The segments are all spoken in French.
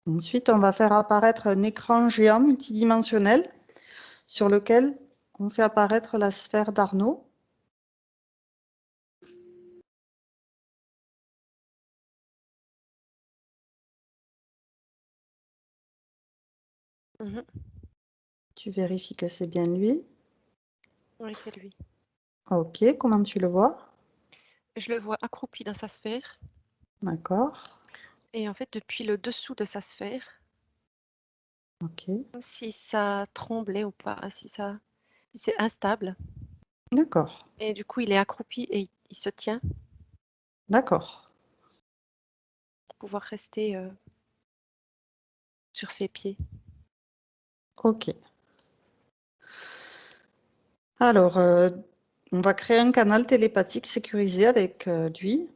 Ensuite, on va faire apparaître un écran géant multidimensionnel sur lequel on fait apparaître la sphère d'Arnaud. Mhm. Tu vérifies que c'est bien lui. Oui, c'est lui. Ok, comment tu le vois? Je le vois accroupi dans sa sphère. D'accord, Et en fait, depuis le dessous de sa sphère, ok, comme si ça tremblait ou pas, si c'est instable. d'accord, Et du coup, il est accroupi et il se tient d'accord, pour pouvoir rester sur ses pieds. ok. Alors, on va créer un canal télépathique sécurisé avec lui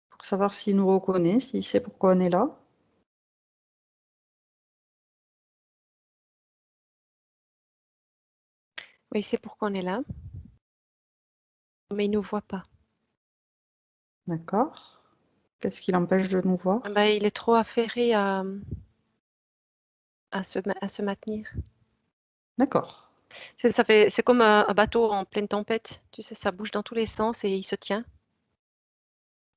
pour savoir s'il nous reconnaît, s'il sait pourquoi on est là. Oui, c'est pourquoi on est là, mais il ne nous voit pas. D'accord. Qu'est-ce qui l'empêche de nous voir? Ben, il est trop affairé à se maintenir. D'accord, C'est comme un bateau en pleine tempête. Tu sais, ça bouge dans tous les sens et il se tient.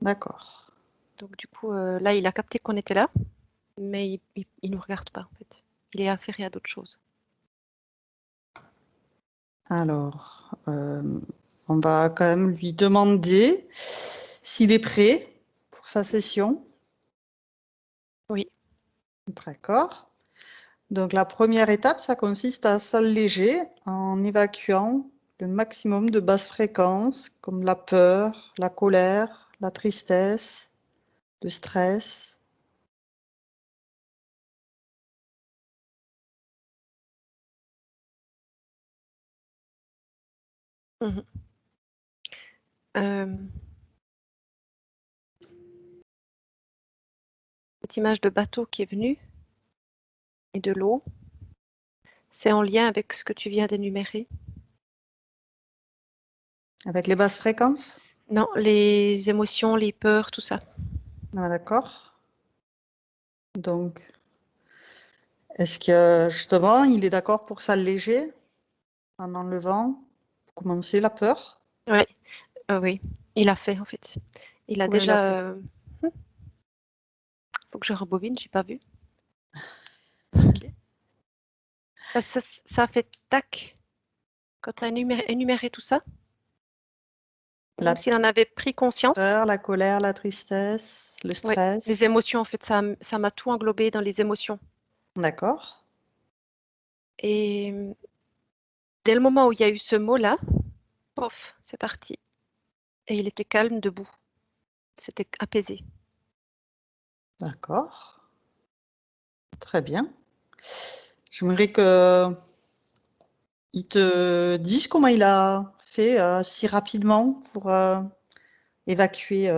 d'accord. Donc du coup, là, il a capté qu'on était là, mais il nous regarde pas en fait. Il est affairé à d'autres choses. Alors, on va quand même lui demander s'il est prêt pour sa session. Oui. D'accord. Donc, la première étape, ça consiste à s'alléger en évacuant le maximum de basses fréquences comme la peur, la colère, la tristesse, le stress. Mhm. Euh, cette image de bateau qui est venue et de l'eau, c'est en lien avec ce que tu viens d'énumérer. Avec les basses fréquences? Non, les émotions, les peurs, tout ça. Ah, d'accord. Donc, est-ce que justement, il est d'accord pour s'alléger en enlevant, pour commencer, la peur? Ouais, oui, il a fait en fait. Il a Comment il a déjà. fait? Faut que je rebobine, j'ai pas vu. Ok. Ça a fait tac quand tu as énuméré tout ça, La comme s'il en avait pris conscience. peur, la colère, la tristesse, le Ouais, les stress. émotions en fait, ça m'a tout englobé dans les émotions. D'accord. Et dès le moment où il y a eu ce mot-là, pof, c'est parti. Et il était calme debout. C'était apaisé. D'accord. Très bien. J'aimerais que il te dise comment il a fait si rapidement pour évacuer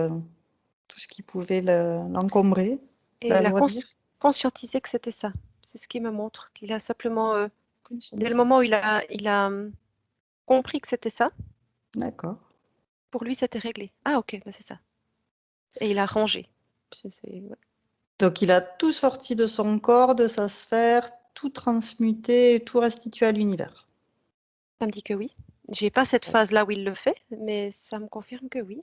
tout ce qui pouvait l'encombrer, Et il a l'alourdir. conscientisé que c'était ça. C'est ce qui me montre qu'il a simplement, dès le Conscientiser. moment où il a compris que c'était ça, D'accord. pour lui c'était réglé. Ah ok, bah, c'est ça. Et il a rangé. Ouais. Donc il a tout sorti de son corps, de sa sphère, tout transmuté, tout restitué à l'univers. Ça me dit que oui. J'ai pas cette phase-là où il le fait, mais ça me confirme que oui.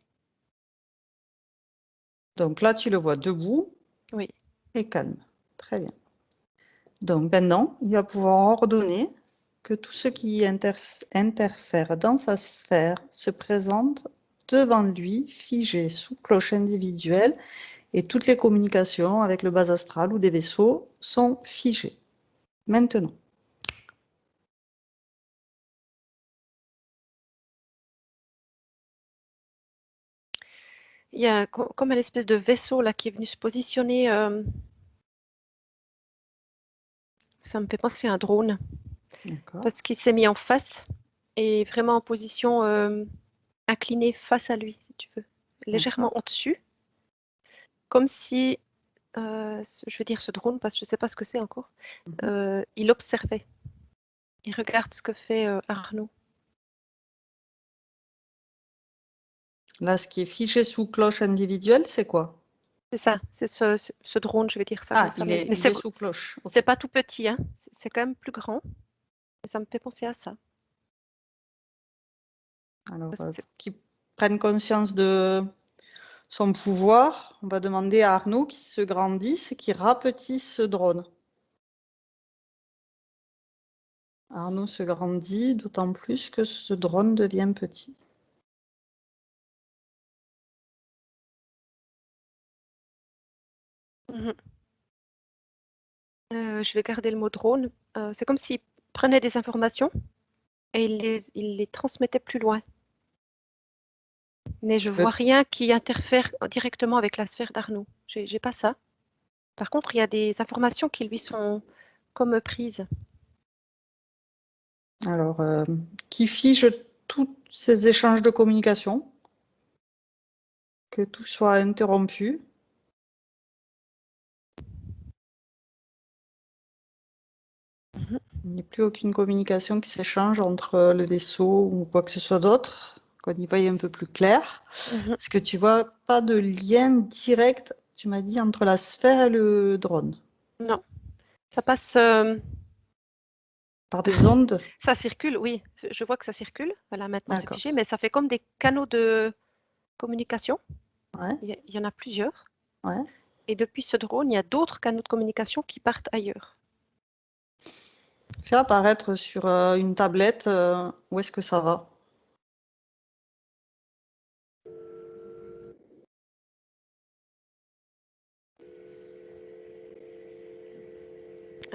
Donc là, tu le vois debout Oui. et calme. Très bien. Donc maintenant, il va pouvoir ordonner que tout ce qui interfère dans sa sphère se présente devant lui, figé sous cloche individuelle, et toutes les communications avec le bas astral ou des vaisseaux sont figées. Maintenant. Il y a comme un espèce de vaisseau là qui est venu se positionner. Ça me fait penser à un drone D'accord. parce qu'il s'est mis en face et vraiment en position inclinée face à lui, si tu veux, légèrement D'accord. au-dessus, comme si, je veux dire ce drone parce que je ne sais pas ce que c'est encore, Mhm. il observait, il regarde ce que fait Arnaud. Là, ce qui est figé sous cloche individuelle, c'est quoi? C'est ça, c'est ce drone, je vais dire ça Ah, comme ça. il Mais est sous cloche. Ok. c'est pas tout petit, hein. C'est quand même plus grand. Et ça me fait penser à ça. Alors, Parce que pour qu'il prenne conscience de son pouvoir, on va demander à Arnaud qu'il se grandisse et qu'il rapetisse ce drone. Arnaud se grandit, d'autant plus que ce drone devient petit. Je vais garder le mot drone. C'est comme s'il prenait des informations et il les transmettait plus loin. Mais je vois rien qui interfère directement avec la sphère d'Arnaud. J'ai pas ça. Par contre, il y a des informations qui lui sont comme prises. Alors, qui fige tous ces échanges de communication, que tout soit interrompu. Il n'y a plus aucune communication qui s'échange entre le vaisseau ou quoi que ce soit d'autre, qu'on y voie un peu plus clair. Est-ce que tu vois pas de lien direct, tu m'as dit, entre la sphère et le drone? Non, ça passe, Par des ondes? ça circule, oui, je vois que ça circule. Voilà, maintenant c'est D'accord. figé, mais ça fait comme des canaux de communication. Ouais, Il y en a plusieurs. ouais. Et depuis ce drone, il y a d'autres canaux de communication qui partent ailleurs. Fais apparaître sur une tablette où est-ce que ça va.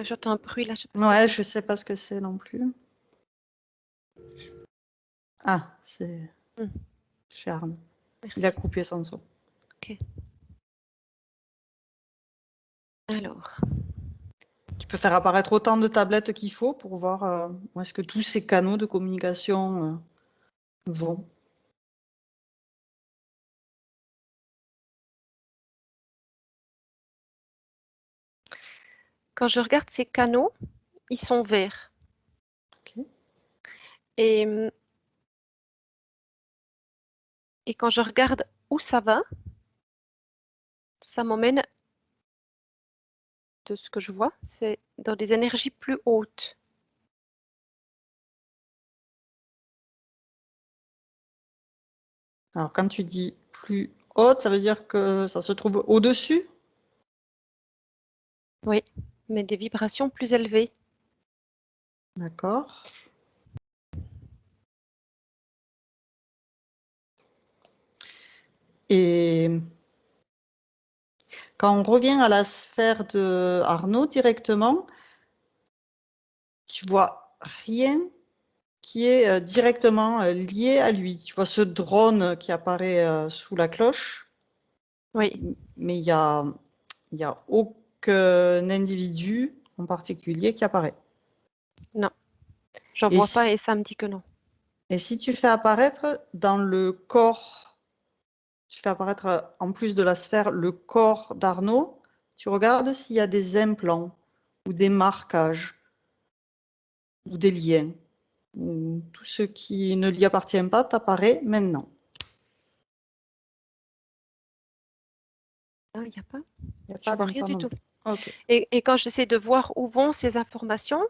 J'entends un bruit là, je sais pas ce Ouais, que je sais pas ce que c'est non plus. Ah, c'est c'est. Charme. Il a Merci. coupé son son. Ok. Alors, Tu peux faire apparaître autant de tablettes qu'il faut pour voir où est-ce que tous ces canaux de communication vont. quand je regarde ces canaux, ils sont verts. Ok. Et, et quand je regarde où ça va, ça m'emmène, de ce que je vois, c'est dans des énergies plus hautes. Alors, quand tu dis plus haute, ça veut dire que ça se trouve au-dessus? Oui, mais des vibrations plus élevées. D'accord. Et quand on revient à la sphère de Arnaud directement, tu vois rien qui est directement lié à lui. Tu vois ce drone qui apparaît sous la cloche, Oui, mais il y a aucun individu en particulier qui apparaît. non, j'en Et vois pas si, et ça me dit que non. et si tu fais apparaître dans le corps, tu fais apparaître en plus de la sphère le corps d'Arnaud, tu regardes s'il y a des implants ou des marquages ou des liens. Ou tout ce qui ne lui appartient pas t'apparaît maintenant. Non, il n'y a pas. Il n'y a Je pas vois rien d'implant du non tout. plus. Ok. Et quand j'essaie de voir où vont ces informations,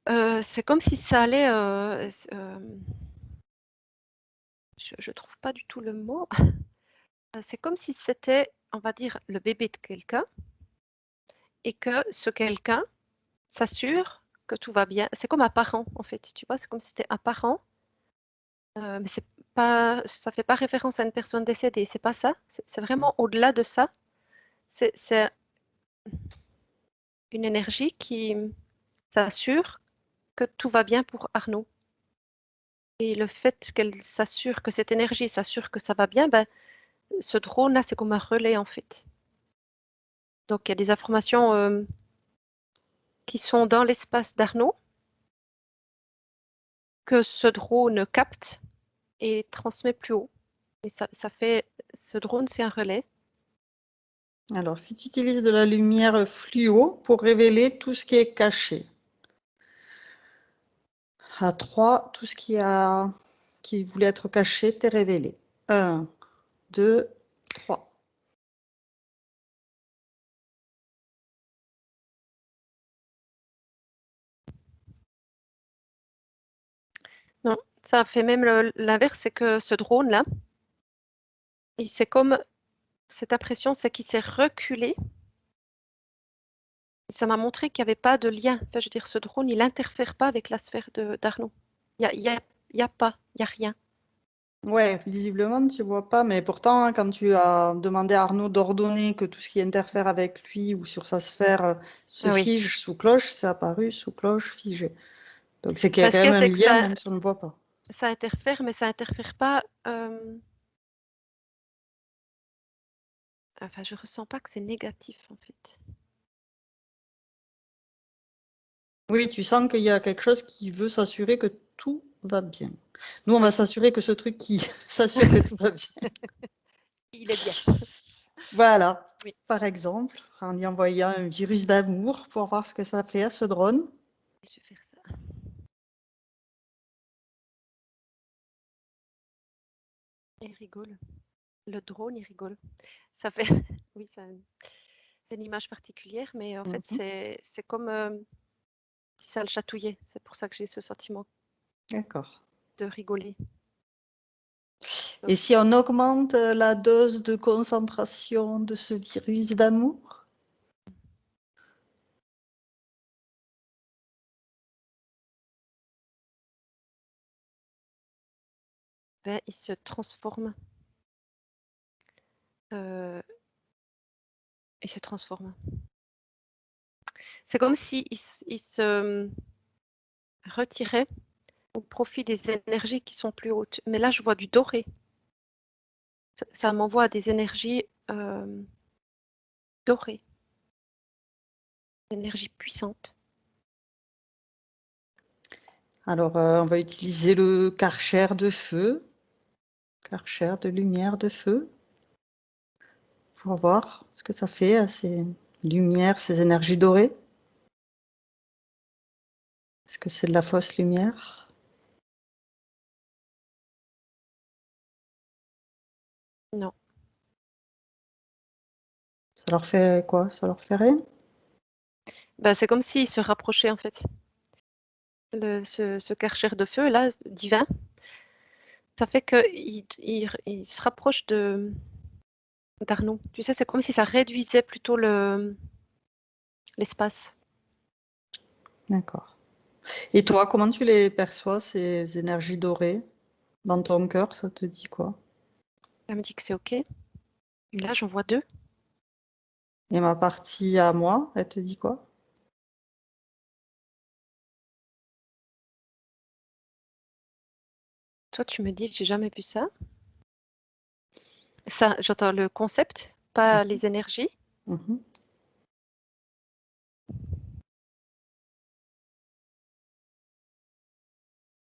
c'est comme si ça allait. Je trouve pas du tout le mot. C'est comme si c'était, on va dire, le bébé de quelqu'un et que ce quelqu'un s'assure que tout va bien. C'est comme un parent, en fait. Tu vois, c'est comme si c'était un parent, mais c'est pas, ça fait pas référence à une personne décédée. C'est pas ça. C'est vraiment au-delà de ça. C'est une énergie qui s'assure que tout va bien pour Arnaud. Et le fait qu'elle s'assure que cette énergie s'assure que ça va bien, ben, ce drone-là, c'est comme un relais en fait. Donc il y a des informations qui sont dans l'espace d'Arnaud que ce drone capte et transmet plus haut. Et ça fait, ce drone, c'est un relais. Alors, si tu utilises de la lumière fluo pour révéler tout ce qui est caché. À 3, tout ce qui voulait être caché t'est révélé. 1, 2, 3. Non, ça fait même l'inverse, c'est que ce drone-là, c'est comme cette impression, c'est qu'il s'est reculé. Ça m'a montré qu'il n'y avait pas de lien. Enfin, je veux dire, ce drone, il n'interfère pas avec la sphère d'Arnaud. Il y a pas, il n'y a rien. Ouais, visiblement, tu vois pas, mais pourtant, hein, quand tu as demandé à Arnaud d'ordonner que tout ce qui interfère avec lui ou sur sa sphère se Ah oui. fige sous cloche, c'est apparu sous cloche figé. Donc c'est qu'il y a Parce quand que même un c'est que lien, même si on ne le voit pas. ça interfère, mais ça interfère pas. Enfin, je ressens pas que c'est négatif en fait. Oui, tu sens qu'il y a quelque chose qui veut s'assurer que tout va bien. Nous, on va s'assurer que ce truc qui s'assure que tout va bien. Il est bien. Voilà, Oui. par exemple, en y envoyant un virus d'amour pour voir ce que ça fait à ce drone. Je vais faire ça. Il rigole. Le drone, il rigole. Ça fait, oui, c'est une image particulière, mais en fait, Mhm. c'est comme si ça le chatouillait. C'est pour ça que j'ai ce sentiment D'accord. de rigoler. Et si on augmente la dose de concentration de ce virus d'amour? Ben, il se transforme. Il se transforme. C'est comme s'il il se retirait au profit des énergies qui sont plus hautes. Mais là, je vois du doré. Ça m'envoie à des énergies dorées, des énergies puissantes. Alors, on va utiliser le Karcher de feu, Karcher de lumière de feu, pour voir ce que ça fait à ces lumières, ces énergies dorées. Est-ce que c'est de la fausse lumière? Non. Ça leur fait quoi? Ça leur fait rien? Ben, c'est comme s'il se rapprochait en fait. Ce Karcher de feu là, divin, ça fait qu'il se rapproche d'Arnaud. Tu sais, c'est comme si ça réduisait plutôt l'espace. D'accord. Et toi, comment tu les perçois, ces énergies dorées? Dans ton cœur, ça te dit quoi? Elle me dit que c'est OK. Et là, j'en vois deux. Et ma partie à moi, elle te dit quoi? Toi, tu me dis, j'ai jamais vu ça. Ça, j'entends le concept, pas les énergies. Mhm.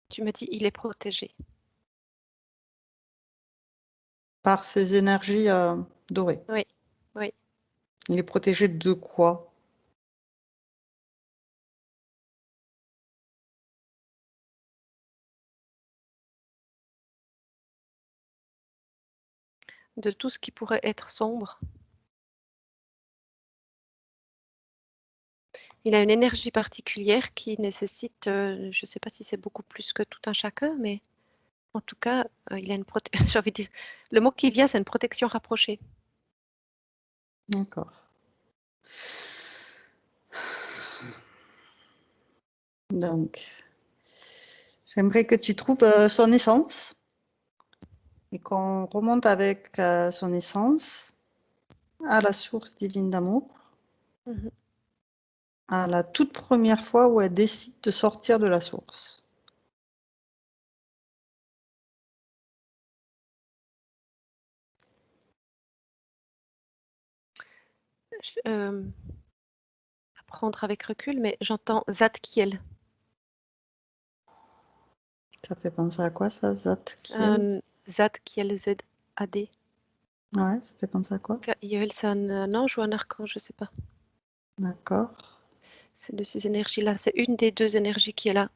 Tu me dis, il est protégé. Par ces énergies dorées. Oui, oui. Il est protégé de quoi? De tout ce qui pourrait être sombre. Il a une énergie particulière qui nécessite, je ne sais pas si c'est beaucoup plus que tout un chacun, mais en tout cas, il a une protection. J'ai envie de dire, le mot qui vient, c'est une protection rapprochée. D'accord. Donc, j'aimerais que tu trouves son essence et qu'on remonte avec son essence à la source divine d'amour, Mhm. à la toute première fois où elle décide de sortir de la source. Euh, à prendre avec recul, mais j'entends Zadkiel. Ça fait penser à quoi ça, Zadkiel? Zadkiel, Z-A-D. Ouais, ça fait penser à quoi? Kiel, c'est un ange ou un archange, je ne sais pas. D'accord. C'est de ces énergies-là. C'est une des deux énergies qui est là,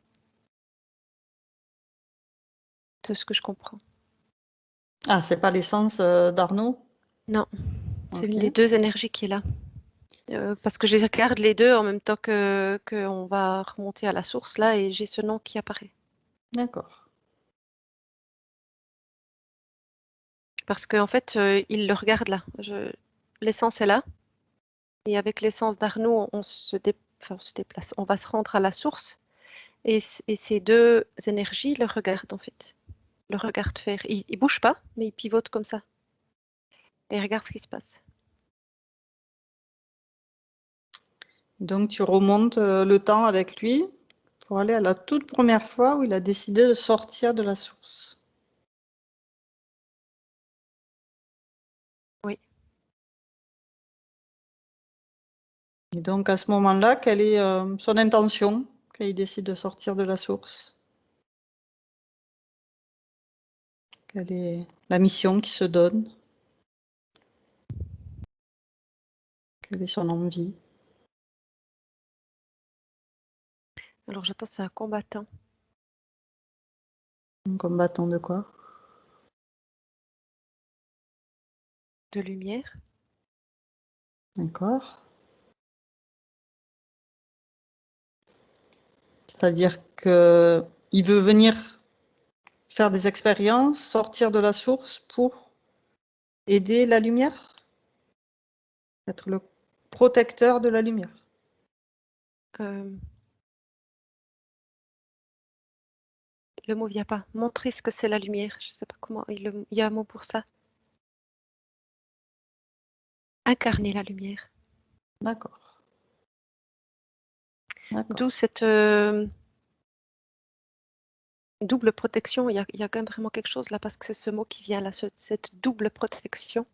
de ce que je comprends. Ah, c'est pas l'essence d'Arnaud? Non, c'est une Ok, des deux énergies qui est là. Parce que je regarde les deux en même temps que on va remonter à la source là et j'ai ce nom qui apparaît. d'accord. Parce qu'en fait, il le regarde là. L'essence est là. Et avec l'essence d'Arnaud, enfin, on se déplace. On va se rendre à la source. Et ces deux énergies le regardent en fait. Le regardent faire. Il bouge pas, mais il pivote comme ça. Et il regarde ce qui se passe. Donc tu remontes le temps avec lui pour aller à la toute première fois où il a décidé de sortir de la source. Oui. Et donc à ce moment-là, quelle est son intention quand il décide de sortir de la source? Quelle est la mission qu'il se donne? Quelle est son envie? Alors j'attends, c'est un combattant. Un combattant de quoi? De lumière. D'accord. C'est-à-dire qu'il veut venir faire des expériences, sortir de la source pour aider la lumière? Être le protecteur de la lumière. Le mot vient pas. Montrer ce que c'est la lumière. Je sais pas comment. Il y a un mot pour ça. Incarner la lumière. D'accord. D'où cette double protection. Il y a quand même vraiment quelque chose là parce que c'est ce mot qui vient là, cette double protection.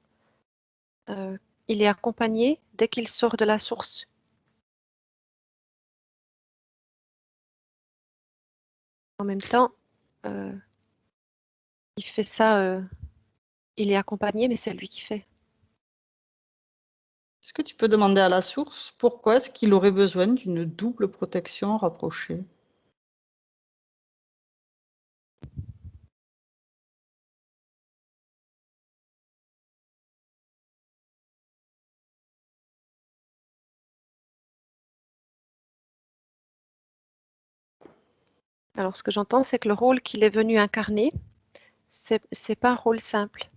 Il est accompagné dès qu'il sort de la source. En même temps, il fait ça. Il est accompagné, mais c'est lui qui fait. Est-ce que tu peux demander à la source pourquoi est-ce qu'il aurait besoin d'une double protection rapprochée? Alors, ce que j'entends, c'est que le rôle qu'il est venu incarner, c'est pas un rôle simple.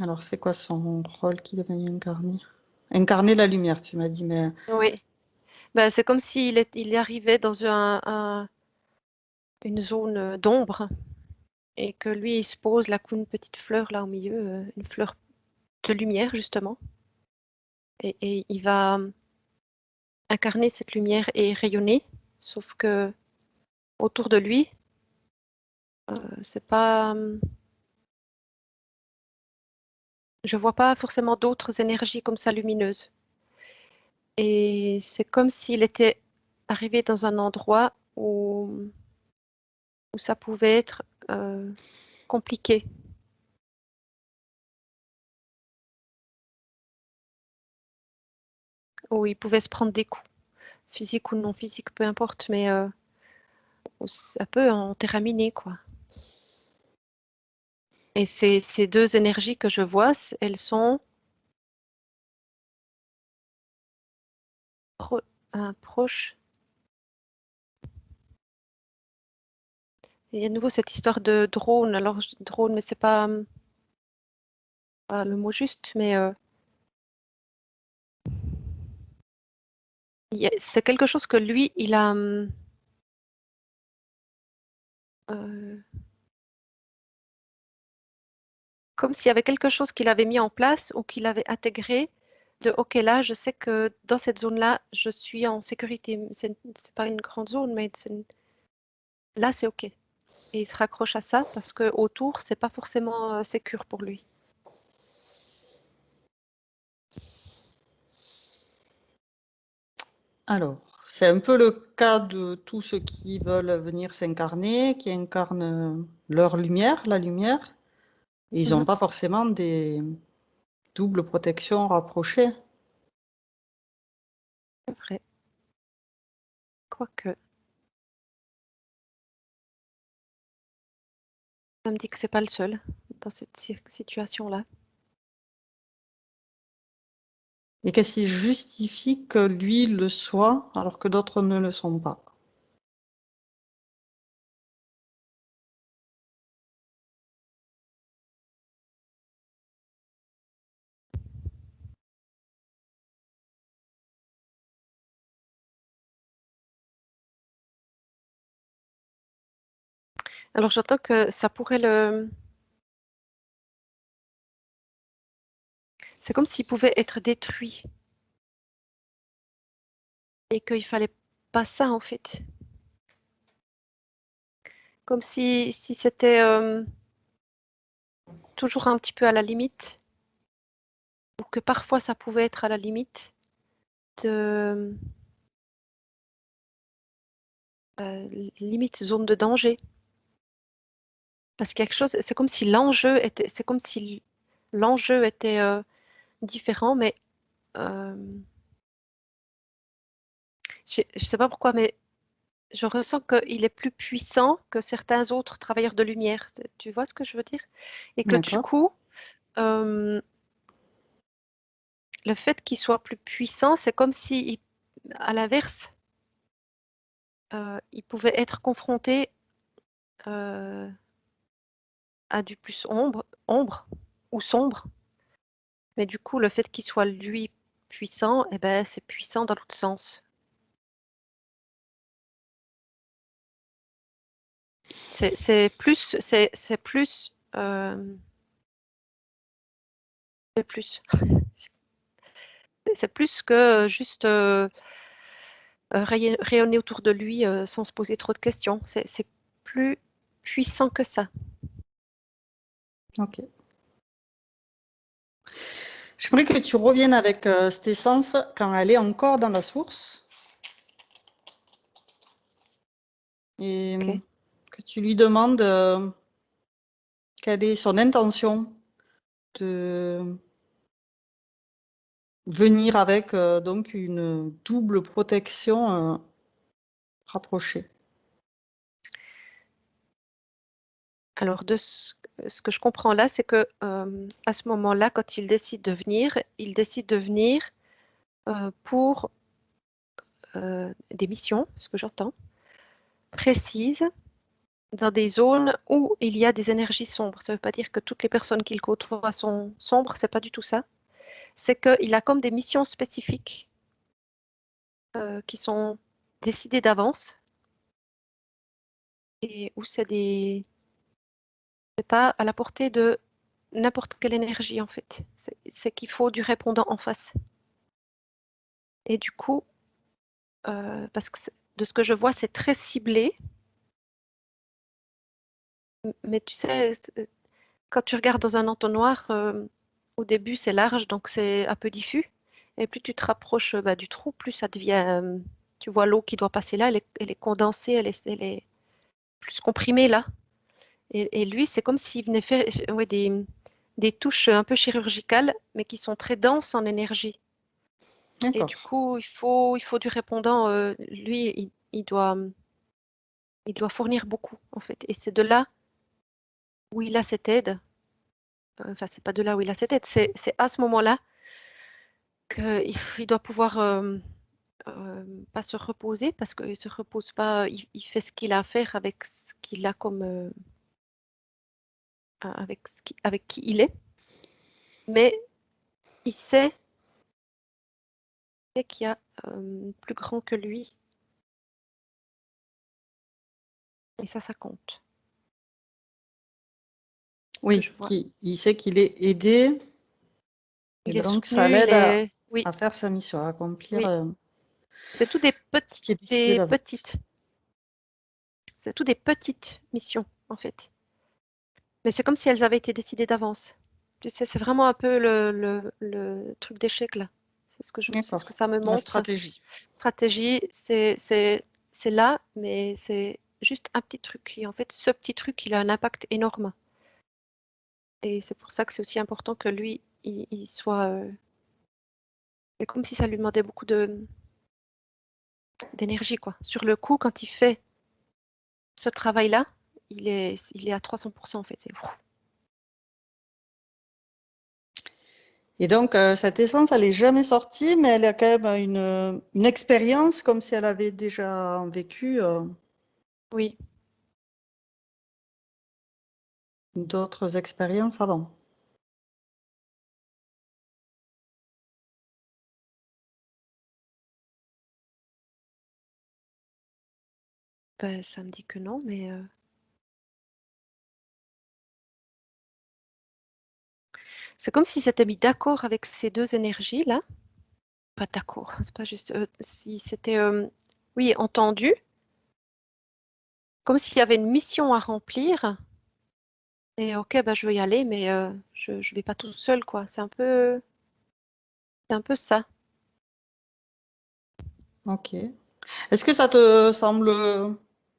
Alors, c'est quoi son rôle qu'il est venu incarner? Incarner la lumière, tu m'as dit, mais Oui. Ben, c'est comme il arrivait dans une zone d'ombre et que lui, il se pose là qu'une petite fleur là au milieu, une fleur de lumière justement. Et il va incarner cette lumière et rayonner, sauf que autour de lui, c'est pas, je vois pas forcément d'autres énergies comme ça lumineuses. Et c'est comme s'il était arrivé dans un endroit où ça pouvait être compliqué. Où il pouvait se prendre des coups, physiques ou non physiques, peu importe, mais où ça peut en terminer, quoi. Et ces deux énergies que je vois, elles sont proches. Et à nouveau cette histoire de drone. Alors drone, mais c'est pas le mot juste, mais c'est quelque chose que lui, il a comme s'il y avait quelque chose qu'il avait mis en place ou qu'il avait intégré de OK, là, je sais que dans cette zone-là, je suis en sécurité. C'est pas une grande zone, mais là, c'est OK. Et il se raccroche à ça parce que autour, c'est pas forcément sécure pour lui. alors, c'est un peu le cas de tous ceux qui veulent venir s'incarner, qui incarnent leur lumière, la lumière, et ils n'ont pas forcément des doubles protections rapprochées. C'est vrai. Quoique, ça me dit que c'est pas le seul dans cette situation-là. Et qu'est-ce qui justifie que lui le soit alors que d'autres ne le sont pas? Alors j'entends que ça pourrait le... C'est comme s'il pouvait être détruit et qu'il fallait pas ça en fait. Comme si c'était toujours un petit peu à la limite, ou que parfois ça pouvait être à la limite de limite zone de danger. Parce que quelque chose, c'est comme si l'enjeu était différent, mais euh, je sais pas pourquoi, mais je ressens qu'il est plus puissant que certains autres travailleurs de lumière. Tu vois ce que je veux dire? Et que du D'accord. coup, euh, le fait qu'il soit plus puissant, c'est comme si, à l'inverse, il pouvait être confronté euh, à du plus ombre ou sombre. Mais du coup, le fait qu'il soit lui puissant, eh ben, c'est puissant dans l'autre sens. C'est plus, c'est plus, c'est plus, c'est plus que juste rayonner autour de lui sans se poser trop de questions. C'est plus puissant que ça. Ok. J'aimerais que tu reviennes avec cette essence quand elle est encore dans la source et Ok. que tu lui demandes quelle est son intention de venir avec donc une double protection rapprochée. Alors, ce que je comprends là, c'est que à ce moment-là, quand il décide de venir pour des missions, ce que j'entends, précises, dans des zones où il y a des énergies sombres. Ça ne veut pas dire que toutes les personnes qu'il côtoie sont sombres, c'est pas du tout ça. C'est qu'il a comme des missions spécifiques qui sont décidées d'avance et où c'est pas à la portée de n'importe quelle énergie en fait. C'est qu'il faut du répondant en face. Et du coup, parce que de ce que je vois, c'est très ciblé. Mais tu sais, quand tu regardes dans un entonnoir, au début c'est large, donc c'est un peu diffus. Et plus tu te rapproches bah, du trou, plus ça devient. Tu vois l'eau qui doit passer là, elle est condensée, elle est plus comprimée là. Et lui, c'est comme s'il venait faire ouais, des touches un peu chirurgicales, mais qui sont très denses en énergie. Et du D'accord. coup, il faut du répondant. Lui, il doit fournir beaucoup, en fait. Et c'est de là où il a cette aide. Enfin, c'est pas de là où il a cette aide, c'est à ce moment-là qu'il doit pouvoir pas se reposer parce qu'il se repose pas, il fait ce qu'il a à faire avec ce qu'il a comme avec qui il est, mais il sait qu'il y a plus grand que lui et ça compte. Ce que Oui, je vois. il sait qu'il est aidé et Il est donc ça soutenu, l'aide oui, à faire sa mission, à accomplir oui. C'est tout ce qui est décidé des d'avance. petites, c'est tout des petites missions en fait. Mais c'est comme si elles avaient été décidées d'avance. Tu sais, c'est vraiment un peu le truc d'échec là. C'est ce que D'accord. ça me La montre. stratégie. Stratégie, c'est là, mais c'est juste un petit truc. Et en fait, ce petit truc, il a un impact énorme. Et c'est pour ça que c'est aussi important que lui, il soit. C'est comme si ça lui demandait beaucoup d'énergie, quoi. Sur le coup, quand il fait ce travail-là, il est à 300% en fait. C'est fou. Et donc, cette essence, elle n'est jamais sortie, mais elle a quand même une expérience comme si elle avait déjà vécu Oui, d'autres expériences avant. ben, ça me dit que non, mais C'est comme s'il s'était mis d'accord avec ces deux énergies-là. Pas d'accord, c'est pas juste. Si c'était, oui, entendu, comme s'il y avait une mission à remplir. Et ok, bah, je veux y aller, mais je ne vais pas tout seul, quoi. C'est un peu ça. Ok. Est-ce que ça te semble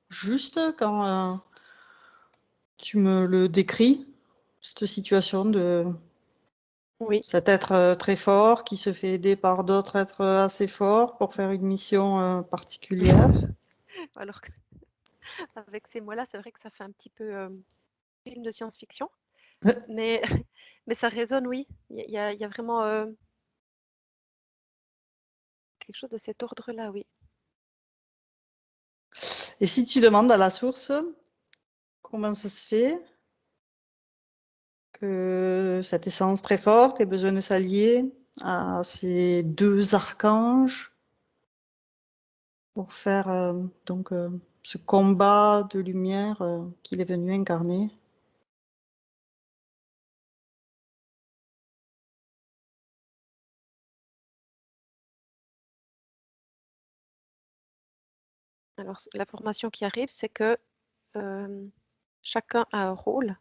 juste quand tu me le décris, cette situation de Oui. cet être très fort qui se fait aider par d'autres êtres assez forts pour faire une mission particulière? Alors qu'avec ces mots-là, c'est vrai que ça fait un petit peu film de science-fiction, mais, mais ça résonne, oui. Il y a vraiment quelque chose de cet ordre-là, oui. Et si tu demandes à la source comment ça se fait que cette essence très forte ait besoin de s'allier à ces deux archanges pour faire ce combat de lumière qu'il est venu incarner? Alors, la formation qui arrive, c'est que chacun a un rôle.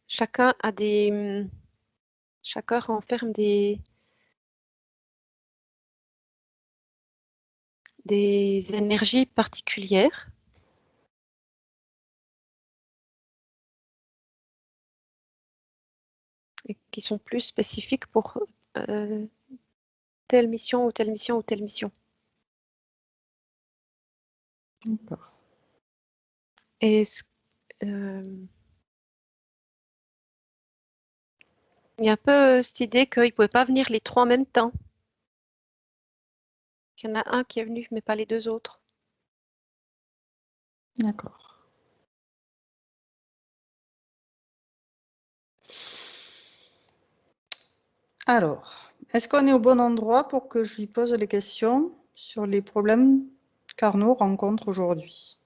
Chacun a des... Chacun renferme des énergies particulières. Et qui sont plus spécifiques pour telle mission ou telle mission ou telle mission. D'accord. Et il y a un peu cette idée qu'ils ne pouvaient pas venir les trois en même temps. Il y en a un qui est venu, mais pas les deux autres. D'accord. Alors, est-ce qu'on est au bon endroit pour que je lui pose les questions sur les problèmes qu'Arnaud rencontre aujourd'hui?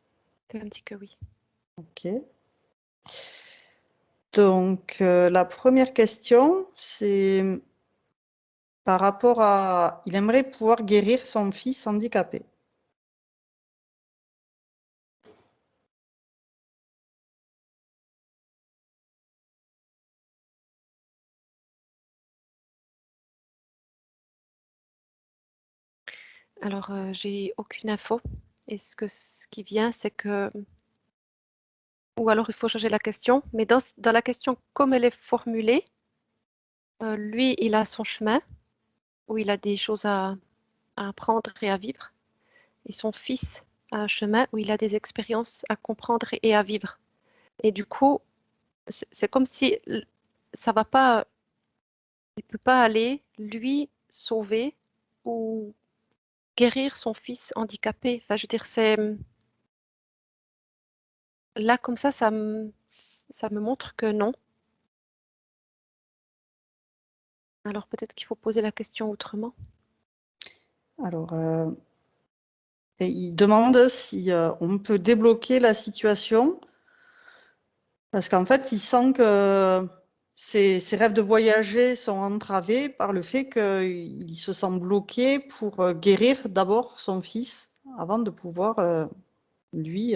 C'est un petit que oui. Ok. Donc, la première question, c'est par rapport à... Il aimerait pouvoir guérir son fils handicapé. Alors, j'ai aucune info. Et ce qui vient, c'est que... Ou alors, il faut changer la question. Mais dans la question, comme elle est formulée, lui, il a son chemin, où il a des choses à apprendre et à vivre. Et son fils a un chemin où il a des expériences à comprendre et à vivre. Et du coup, c'est comme si ça va pas, il peut pas aller lui sauver ou guérir son fils handicapé. Enfin, je veux dire, c'est là comme ça me montre que non. Alors peut-être qu'il faut poser la question autrement. Alors, et il demande si on peut débloquer la situation, parce qu'en fait, il sent que ses rêves de voyager sont entravés par le fait qu'il se sent bloqué pour guérir d'abord son fils avant de pouvoir, lui,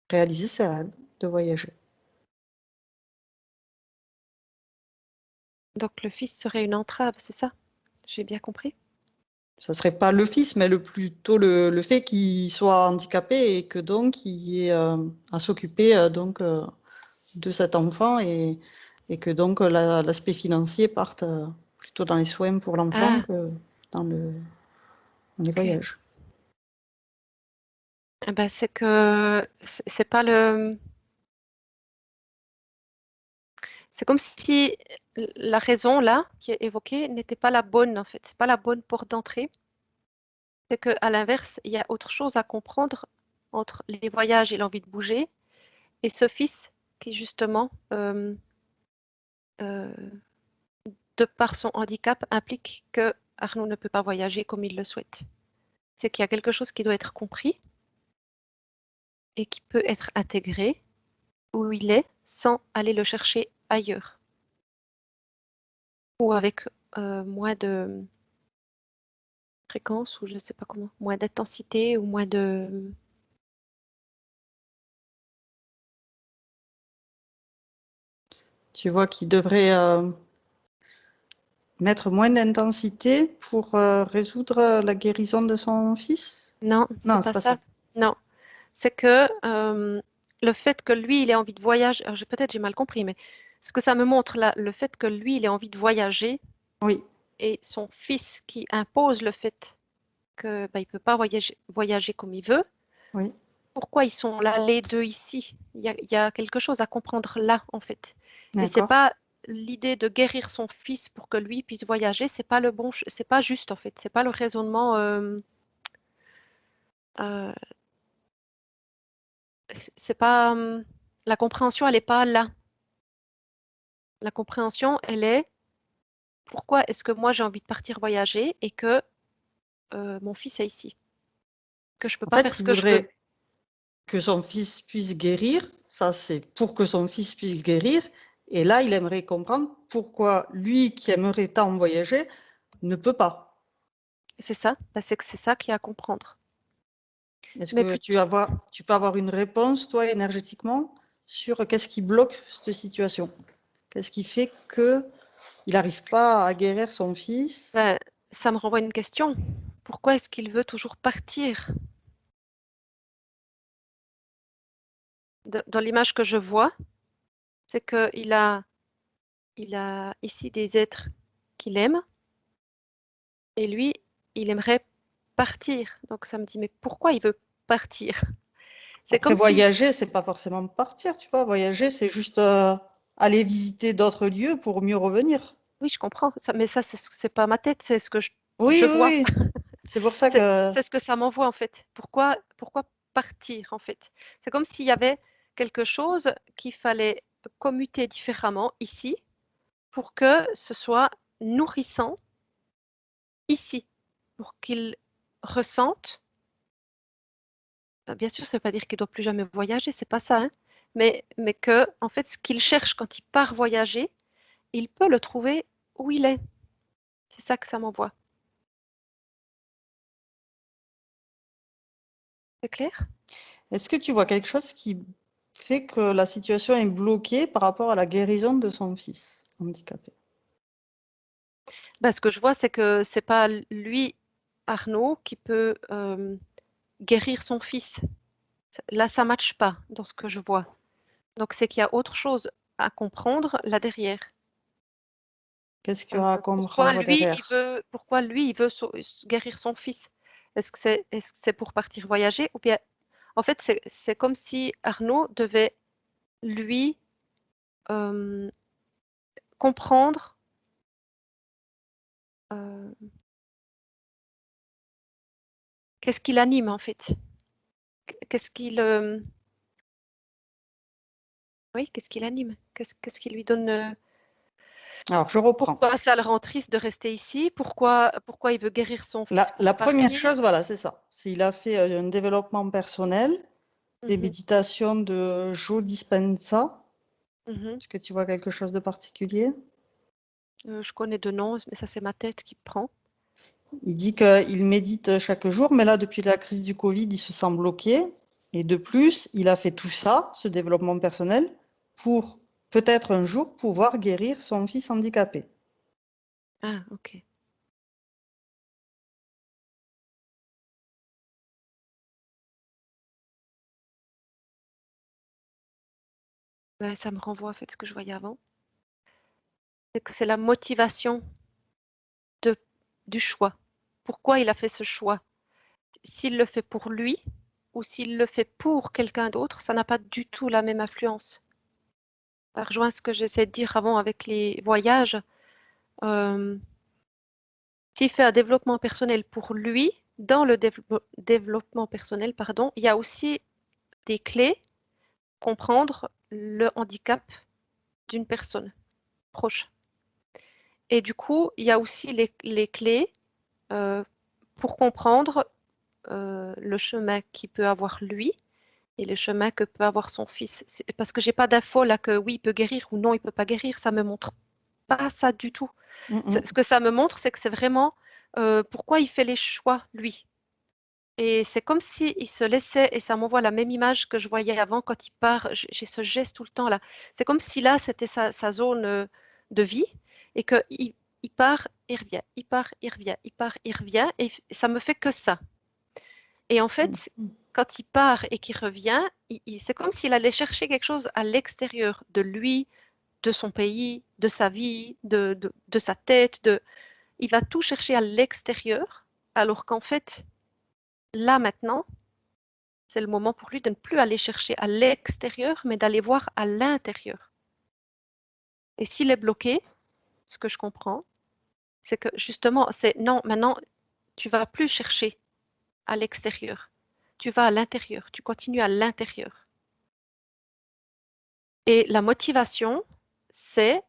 réaliser ses rêves de voyager. Donc le fils serait une entrave, c'est ça? J'ai bien compris? Ça serait pas le fils, mais plutôt le fait qu'il soit handicapé et que donc il y ait à s'occuper de cet enfant et que donc l'aspect financier parte plutôt dans les soins pour l'enfant Ah, que dans les ok. voyages. Eh ben, c'est que c'est pas le. C'est comme si la raison là qui est évoquée n'était pas la bonne en fait. C'est pas la bonne porte d'entrée. C'est que à l'inverse, il y a autre chose à comprendre entre les voyages et l'envie de bouger et ce fils qui justement, euh, de par son handicap, implique que Arnaud ne peut pas voyager comme il le souhaite. C'est qu'il y a quelque chose qui doit être compris et qui peut être intégré où il est sans aller le chercher ailleurs ou avec moins de fréquence ou je ne sais pas comment, moins d'intensité ou moins de... Tu vois qu'il devrait mettre moins d'intensité pour résoudre la guérison de son fils? Non, c'est Non, pas c'est pas ça. ça. Non, c'est que le fait que lui, il ait envie de voyager, alors, peut-être j'ai mal compris, mais ce que ça me montre là, le fait que lui, il ait envie de voyager Oui, et son fils qui impose le fait que bah, il peut pas voyager comme il veut. oui, Pourquoi ils sont là les deux ici? Il y a quelque chose à comprendre là en fait. Et c'est d'accord. pas l'idée de guérir son fils pour que lui puisse voyager, c'est pas le bon, c'est pas juste en fait. C'est pas le raisonnement. Euh, c'est pas la compréhension, elle est pas là. La compréhension, elle est pourquoi est-ce que moi j'ai envie de partir voyager et que mon fils est ici, que je peux En pas fait, faire ce il que je veux. voudrait que son fils puisse guérir. Ça, c'est pour que son fils puisse guérir. Et là, il aimerait comprendre pourquoi lui, qui aimerait tant voyager, ne peut pas. C'est ça, bah, c'est que c'est ça qu'il y a à comprendre. Est-ce Mais que tu peux avoir une réponse, toi, énergétiquement, sur qu'est-ce qui bloque cette situation? Qu'est-ce qui fait qu'il n'arrive pas à guérir son fils? bah, ça me renvoie à une question. Pourquoi est-ce qu'il veut toujours partir? Dans l'image que je vois, c'est il a ici des êtres qu'il aime et lui, il aimerait partir. Donc ça me dit, mais pourquoi il veut partir? C'est Après, comme si, voyager, c'est pas forcément partir, tu vois. Voyager, c'est juste aller visiter d'autres lieux pour mieux revenir. oui, je comprends, mais ça, c'est pas ma tête, c'est ce que Oui, je oui, vois. oui. C'est pour ça que C'est ce que ça m'envoie en fait. Pourquoi partir en fait? C'est comme s'il y avait quelque chose qu'il fallait commuter différemment ici pour que ce soit nourrissant ici, pour qu'il ressente. Bien sûr, ça ne veut pas dire qu'il ne doit plus jamais voyager, c'est pas ça, hein, mais que en fait, ce qu'il cherche quand il part voyager, il peut le trouver où il est. C'est ça que ça m'envoie. C'est clair? est-ce que tu vois quelque chose qui fait que la situation est bloquée par rapport à la guérison de son fils handicapé? Ben, ce que je vois, c'est que c'est pas lui, Arnaud, qui peut guérir son fils. Là, ça matche pas dans ce que je vois. Donc, c'est qu'il y a autre chose à comprendre là derrière. Qu'est-ce qu'il y aura à Pourquoi comprendre lui, derrière? il veut guérir son fils? Est-ce que c'est pour partir voyager ou bien, en fait, c'est comme si Arnaud devait lui euh, comprendre euh, qu'est-ce qui l'anime en fait. Qu'est-ce qu'il, oui, qu'est-ce qui l'anime? Qu'est-ce qui lui donne Alors, je reprends. pourquoi ça le rend triste de rester ici? Pourquoi il veut guérir son fils La pour première partir? chose, voilà, c'est ça. Il a fait un développement personnel, des Mhm, méditations de Joe Dispenza. mhm. Est-ce que tu vois quelque chose de particulier? Je connais deux noms, mais ça c'est ma tête qui prend. Il dit qu'il médite chaque jour, mais là, depuis la crise du Covid, il se sent bloqué. Et de plus, il a fait tout ça, ce développement personnel, pour peut-être un jour pouvoir guérir son fils handicapé. Ah, ok. Ouais, ça me renvoie en fait ce que je voyais avant. C'est que c'est la motivation de, du choix. Pourquoi il a fait ce choix? S'il le fait pour lui ou s'il le fait pour quelqu'un d'autre, ça n'a pas du tout la même influence. Ça rejoint ce que j'essaie de dire avant avec les voyages. Euh, S'il fait un développement personnel pour lui, dans le développement personnel, pardon, il y a aussi des clés pour comprendre le handicap d'une personne proche. Et du coup, il y a aussi les clés pour comprendre le chemin qu'il peut avoir lui et les chemins que peut avoir son fils. Parce que j'ai pas d'infos là que oui, il peut guérir ou non, il peut pas guérir. Ça me montre pas ça du tout. Ce que ça me montre, c'est que c'est vraiment pourquoi il fait les choix, lui. Et c'est comme s'il se laissait, et ça m'envoie la même image que je voyais avant quand il part. J'ai ce geste tout le temps là. C'est comme si là, c'était sa zone de vie et qu'il il part, il revient, il part, il revient, il part, il revient. Et ça me fait que ça. Et en fait, quand il part et qu'il revient, c'est comme s'il allait chercher quelque chose à l'extérieur de lui, de son pays, de sa vie, de sa tête. Il va tout chercher à l'extérieur, alors qu'en fait, là maintenant, c'est le moment pour lui de ne plus aller chercher à l'extérieur, mais d'aller voir à l'intérieur. Et s'il est bloqué, ce que je comprends, c'est que justement, c'est non, maintenant, tu vas plus chercher à l'extérieur. Tu vas à l'intérieur, tu continues à l'intérieur. Et la motivation, c'est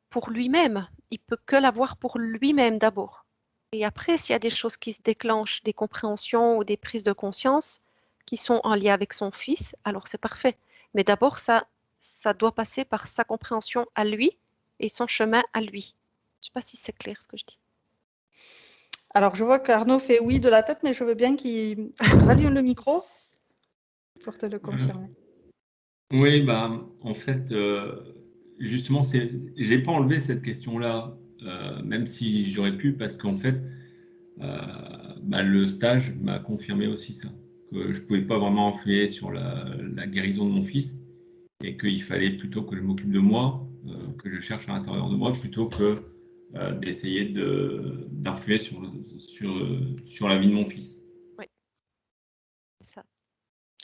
pour lui-même. Il peut que l'avoir pour lui-même d'abord. Et après, s'il y a des choses qui se déclenchent, des compréhensions ou des prises de conscience qui sont en lien avec son fils, alors c'est parfait. Mais d'abord, ça doit passer par sa compréhension à lui et son chemin à lui. Je ne sais pas si c'est clair ce que je dis. Alors, je vois qu'Arnaud fait oui de la tête, mais je veux bien qu'il rallume le micro pour te le confirmer. Oui, bah, en fait, justement, j'ai pas enlevé cette question-là, même si j'aurais pu, parce qu'en fait, bah, le stage m'a confirmé aussi ça, que je pouvais pas vraiment influer sur la guérison de mon fils, et qu'il fallait plutôt que je m'occupe de moi, que je cherche à l'intérieur de moi, plutôt que d'essayer d'influer sur la vie de mon fils. Oui, c'est ça.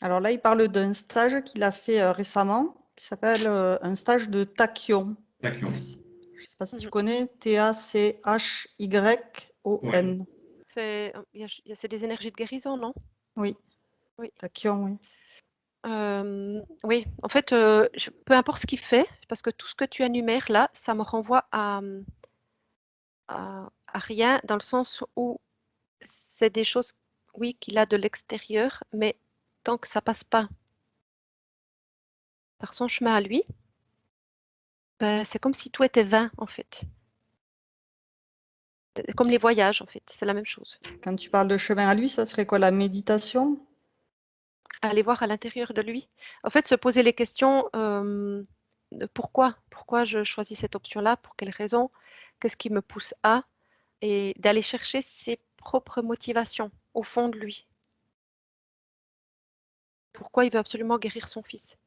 Alors là, il parle d'un stage qu'il a fait récemment, qui s'appelle un stage de tachyon. Tachyon. Je ne sais pas si tu connais, T-A-C-H-Y-O-N. C'est des énergies de guérison, non? Oui. Oui. Tachyon, oui. Oui, en fait, peu importe ce qu'il fait, parce que tout ce que tu énumères là, ça me renvoie à rien, dans le sens où c'est des choses, oui, qu'il a de l'extérieur, mais tant que ça passe pas par son chemin à lui, ben, c'est comme si tout était vain, en fait. Comme les voyages, en fait, c'est la même chose. Quand tu parles de chemin à lui, ça serait quoi, la méditation? Aller voir à l'intérieur de lui. En fait, se poser les questions, de pourquoi je choisis cette option-là, pour quelles raisons, qu'est-ce qui me pousse à, et d'aller chercher ses propres motivations au fond de lui. Pourquoi il veut absolument guérir son fils.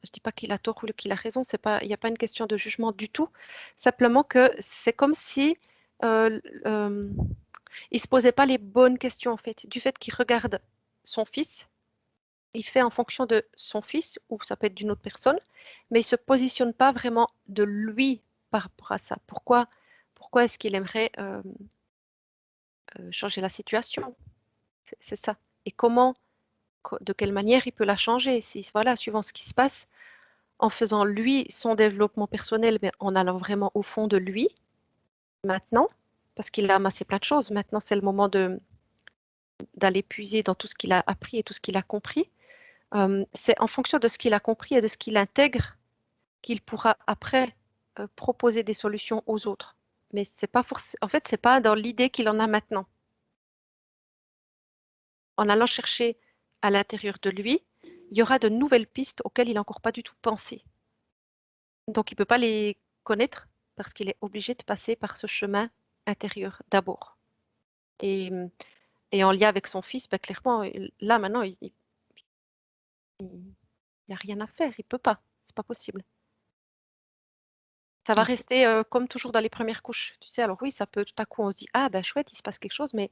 Je dis pas qu'il a tort ou qu'il a raison, il n'y a pas une question de jugement du tout. Simplement que c'est comme si il se posait pas les bonnes questions en fait. Du fait qu'il regarde son fils, il fait en fonction de son fils ou ça peut être d'une autre personne, mais il se positionne pas vraiment de lui par rapport à ça. Pourquoi est-ce qu'il aimerait changer la situation? C'est ça. Et comment, de quelle manière il peut la changer? Si voilà, suivant ce qui se passe. En faisant lui son développement personnel, mais en allant vraiment au fond de lui maintenant, parce qu'il a amassé plein de choses. Maintenant, c'est le moment d'aller puiser dans tout ce qu'il a appris et tout ce qu'il a compris. C'est en fonction de ce qu'il a compris et de ce qu'il intègre qu'il pourra après proposer des solutions aux autres. Mais c'est pas en fait, c'est pas dans l'idée qu'il en a maintenant. En allant chercher à l'intérieur de lui, il y aura de nouvelles pistes auxquelles il n'a encore pas du tout pensé. Donc, il ne peut pas les connaître parce qu'il est obligé de passer par ce chemin intérieur d'abord. Et, et en lien avec son fils, ben, clairement, là maintenant, il n'y a rien à faire, il ne peut pas, c'est pas possible. Ça va rester comme toujours dans les premières couches. Tu sais, alors oui, ça peut tout à coup, on se dit, ah ben chouette, il se passe quelque chose, mais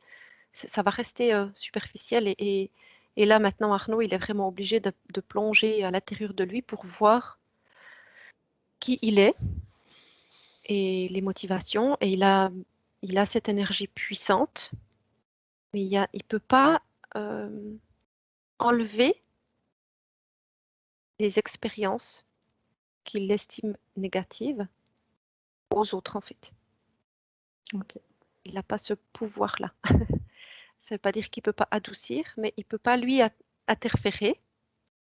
ça va rester superficiel. Et là maintenant, Arnaud, il est vraiment obligé de plonger à l'intérieur de lui pour voir qui il est et les motivations. Et il a cette énergie puissante, mais il ne peut pas enlever les expériences qu'il estime négatives aux autres, en fait. Okay. Il n'a pas ce pouvoir-là. Ça ne veut pas dire qu'il ne peut pas adoucir, mais il ne peut pas, lui, interférer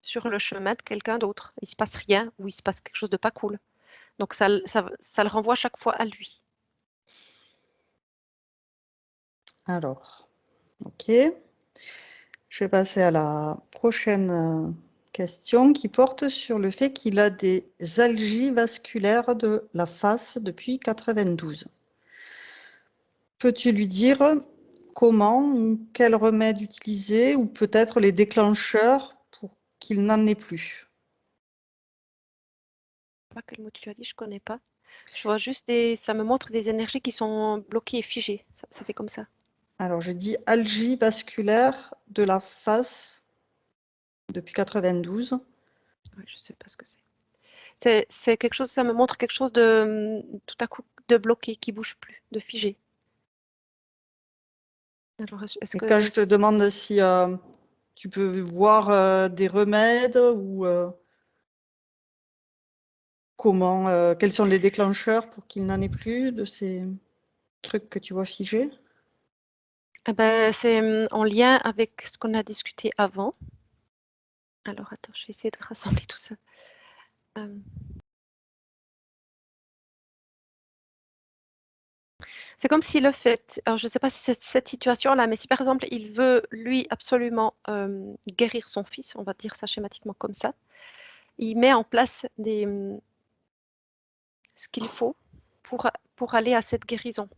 sur le chemin de quelqu'un d'autre. Il se passe rien ou il se passe quelque chose de pas cool. Donc ça le renvoie chaque fois à lui. Alors, ok. Je vais passer à la prochaine question qui porte sur le fait qu'il a des algies vasculaires de la face depuis 92. Peux-tu lui dire comment ou quel remède utiliser ou peut-être les déclencheurs pour qu'il n'en ait plus? Je sais pas quel mot tu as dit, je connais pas. Je vois juste ça me montre des énergies qui sont bloquées et figées. Ça fait comme ça. Alors, j'ai dit algie vasculaire de la face depuis 92. Ouais, je sais pas ce que c'est. C'est quelque chose, ça me montre quelque chose de tout à coup de bloqué, qui bouge plus, de figé. Alors, est-ce Et que quand je te demande si tu peux voir des remèdes ou quels sont les déclencheurs pour qu'il n'en ait plus de ces trucs que tu vois figés? eh ben, c'est en lien avec ce qu'on a discuté avant. Alors, attends, je vais essayer de rassembler tout ça. C'est comme si le fait, alors je ne sais pas si c'est cette situation-là, mais si par exemple il veut lui absolument guérir son fils, on va dire ça schématiquement comme ça, il met en place ce qu'il faut pour aller à cette guérison.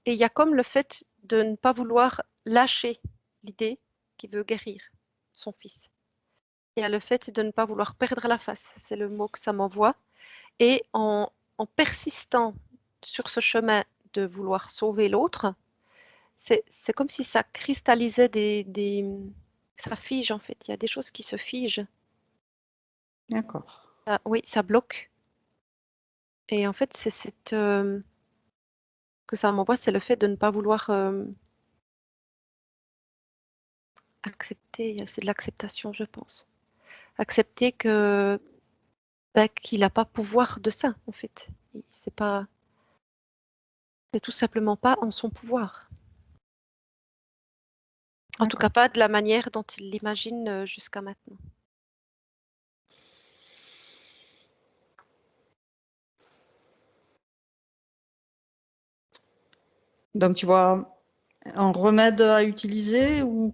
Et il y a comme le fait de ne pas vouloir lâcher l'idée qu'il veut guérir son fils. Il y a le fait de ne pas vouloir perdre la face, c'est le mot que ça m'envoie. Et en persistant sur ce chemin de vouloir sauver l'autre, c'est comme si ça cristallisait ça fige en fait. Il y a des choses qui se figent. D'accord. Oui, ça bloque. Et en fait, c'est que ça m'envoie, c'est le fait de ne pas vouloir accepter. C'est de l'acceptation, je pense. Accepter qu'il n'a pas pouvoir de ça, en fait. C'est tout simplement pas en son pouvoir. En tout cas, pas de la manière dont il l'imagine jusqu'à maintenant. Donc, tu vois un remède à utiliser ou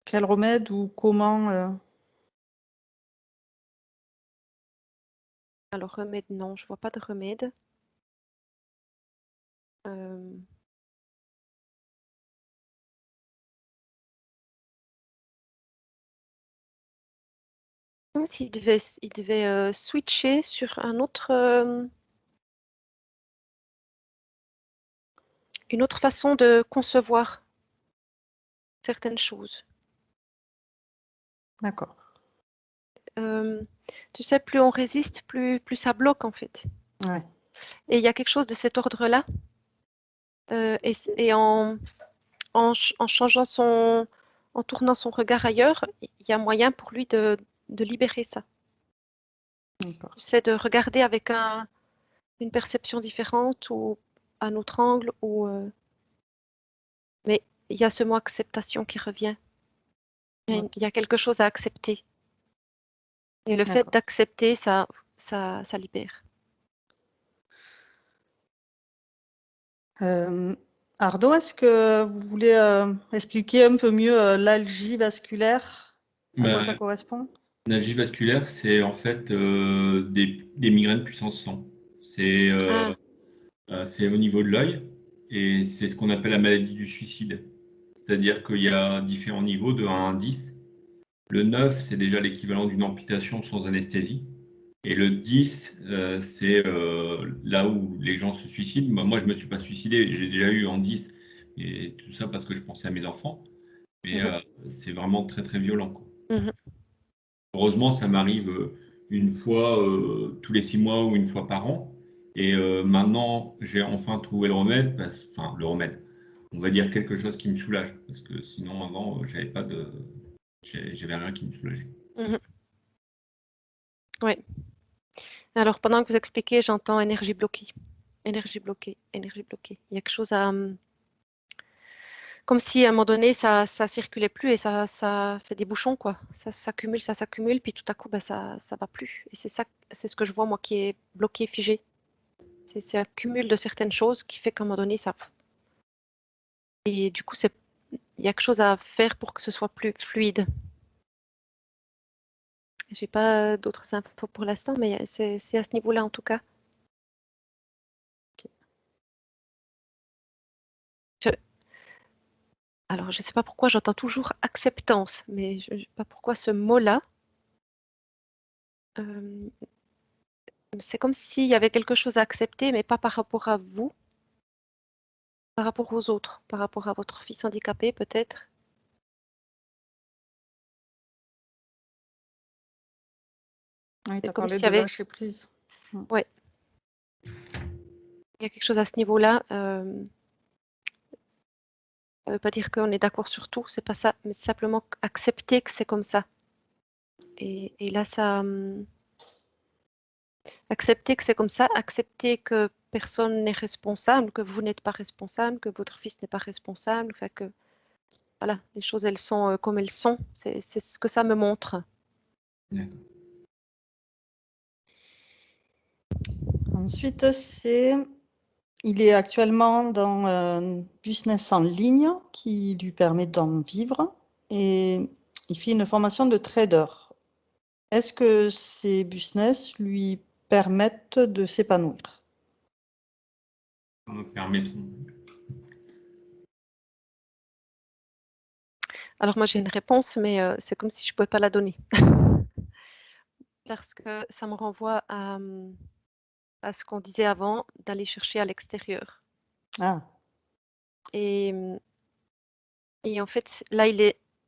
quel remède ou comment Alors, remède, non, je vois pas de remède. Comme s'il devait switcher sur une autre façon de concevoir certaines choses. D'accord. Tu sais, plus on résiste, plus ça bloque en fait. Ouais. Et il y a quelque chose de cet ordre-là. Et en changeant en tournant son regard ailleurs, il y a moyen pour lui de libérer ça. D'accord. C'est de regarder avec une perception différente ou un autre angle. Mais il y a ce mot acceptation qui revient. Il y a quelque chose à accepter. Et le fait d'accepter, ça libère. Ardo, est-ce que vous voulez expliquer un peu mieux l'algie vasculaire? À quoi ça correspond? L'algie vasculaire, c'est en fait des migraines puissance 100. C'est au niveau de l'œil et c'est ce qu'on appelle la maladie du suicide. C'est-à-dire qu'il y a différents niveaux de 1 à 10. Le 9, c'est déjà l'équivalent d'une amputation sans anesthésie. Et le 10, c'est là où les gens se suicident. Moi, je ne me suis pas suicidé, j'ai déjà eu en 10, et tout ça parce que je pensais à mes enfants. Mais c'est vraiment très, très violent, quoi. Heureusement, ça m'arrive une fois tous les 6 mois ou une fois par an. Et maintenant, j'ai enfin trouvé le remède, enfin, le remède. On va dire quelque chose qui me soulage. Parce que sinon, avant, j'avais rien qui me soulageait. Oui. Alors, pendant que vous expliquez, j'entends énergie bloquée. Énergie bloquée, énergie bloquée. Il y a quelque chose Comme si à un moment donné, ça circulait plus et ça fait des bouchons, quoi. Ça s'accumule, puis tout à coup, bah, ça va plus. Et c'est ça, c'est ce que je vois, moi, qui est bloqué, figé. C'est un cumul de certaines choses qui fait qu'à un moment donné, ça... Et du coup, il y a quelque chose à faire pour que ce soit plus fluide. J'ai pas d'autres infos pour l'instant, mais c'est à ce niveau-là, en tout cas. Alors, je ne sais pas pourquoi j'entends toujours acceptance, mais je ne sais pas pourquoi ce mot-là. C'est comme s'il y avait quelque chose à accepter, mais pas par rapport à vous, par rapport aux autres, par rapport à votre fils handicapé, peut-être. Oui, tu C'est as comme parlé s'il y de avait, lâcher prise. ouais, il y a quelque chose à ce niveau-là. Ça ne veut pas dire qu'on est d'accord sur tout, c'est pas ça, mais simplement accepter que c'est comme ça. Et là, accepter que c'est comme ça, accepter que personne n'est responsable, que vous n'êtes pas responsable, que votre fils n'est pas responsable, enfin que voilà, les choses elles sont comme elles sont. C'est ce que ça me montre. D'accord. Ensuite, il est actuellement dans un business en ligne qui lui permet d'en vivre et il fait une formation de trader. Est-ce que ces business lui permettent de s'épanouir? Ça me permettront. Alors moi j'ai une réponse, mais c'est comme si je ne pouvais pas la donner. Parce que ça me renvoie à ce qu'on disait avant, d'aller chercher à l'extérieur. Ah, Et, et en fait, là,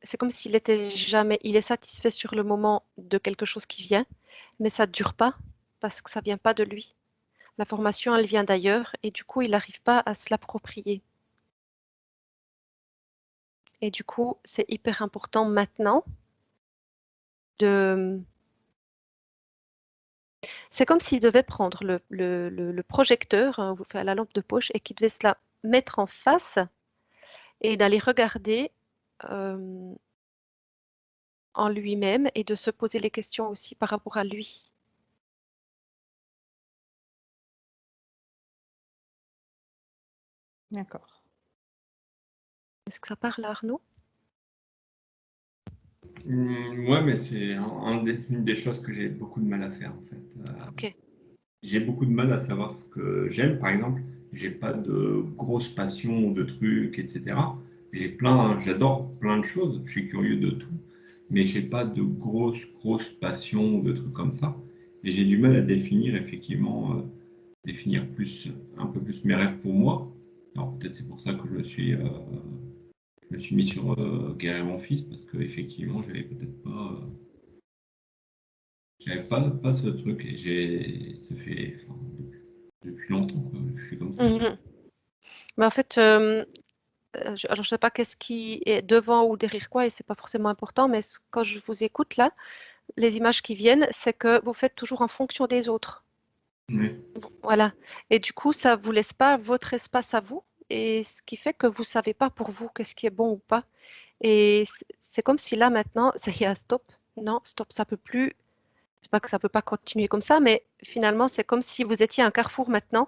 c'est comme s'il était jamais, il est satisfait sur le moment de quelque chose qui vient, mais ça ne dure pas parce que ça vient pas de lui. La formation, elle vient d'ailleurs et du coup, il n'arrive pas à se l'approprier. Et du coup, c'est hyper important maintenant de... C'est comme s'il devait prendre le projecteur, hein, enfin, la lampe de poche, et qu'il devait se la mettre en face et d'aller regarder en lui-même et de se poser les questions aussi par rapport à lui. d'accord. Est-ce que ça parle à Arnaud? Ouais, mais c'est une des choses que j'ai beaucoup de mal à faire en fait. Ok. J'ai beaucoup de mal à savoir ce que j'aime, par exemple. J'ai pas de grosses passions, de trucs, etc. J'adore plein de choses. Je suis curieux de tout, mais j'ai pas de grosses passions, de trucs comme ça. Et j'ai du mal à définir effectivement, définir un peu plus mes rêves pour moi. Alors peut-être c'est pour ça que je me suis mis sur guérir mon fils parce que effectivement j'avais peut-être pas. J'avais pas ce truc et ça fait enfin, depuis longtemps quoi, je suis comme ça. Mhm. Mais en fait, alors je sais pas qu'est-ce qui est devant ou derrière quoi, et c'est pas forcément important, mais quand je vous écoute là, les images qui viennent, c'est que vous faites toujours en fonction des autres. Ouais. Voilà. Et du coup, ça vous laisse pas votre espace à vous, et ce qui fait que vous savez pas pour vous qu'est-ce qui est bon ou pas. Et c'est comme si là maintenant, ça y est, stop. Non, stop, ça peut plus. C'est pas que ça peut pas continuer comme ça, mais finalement, c'est comme si vous étiez à un carrefour maintenant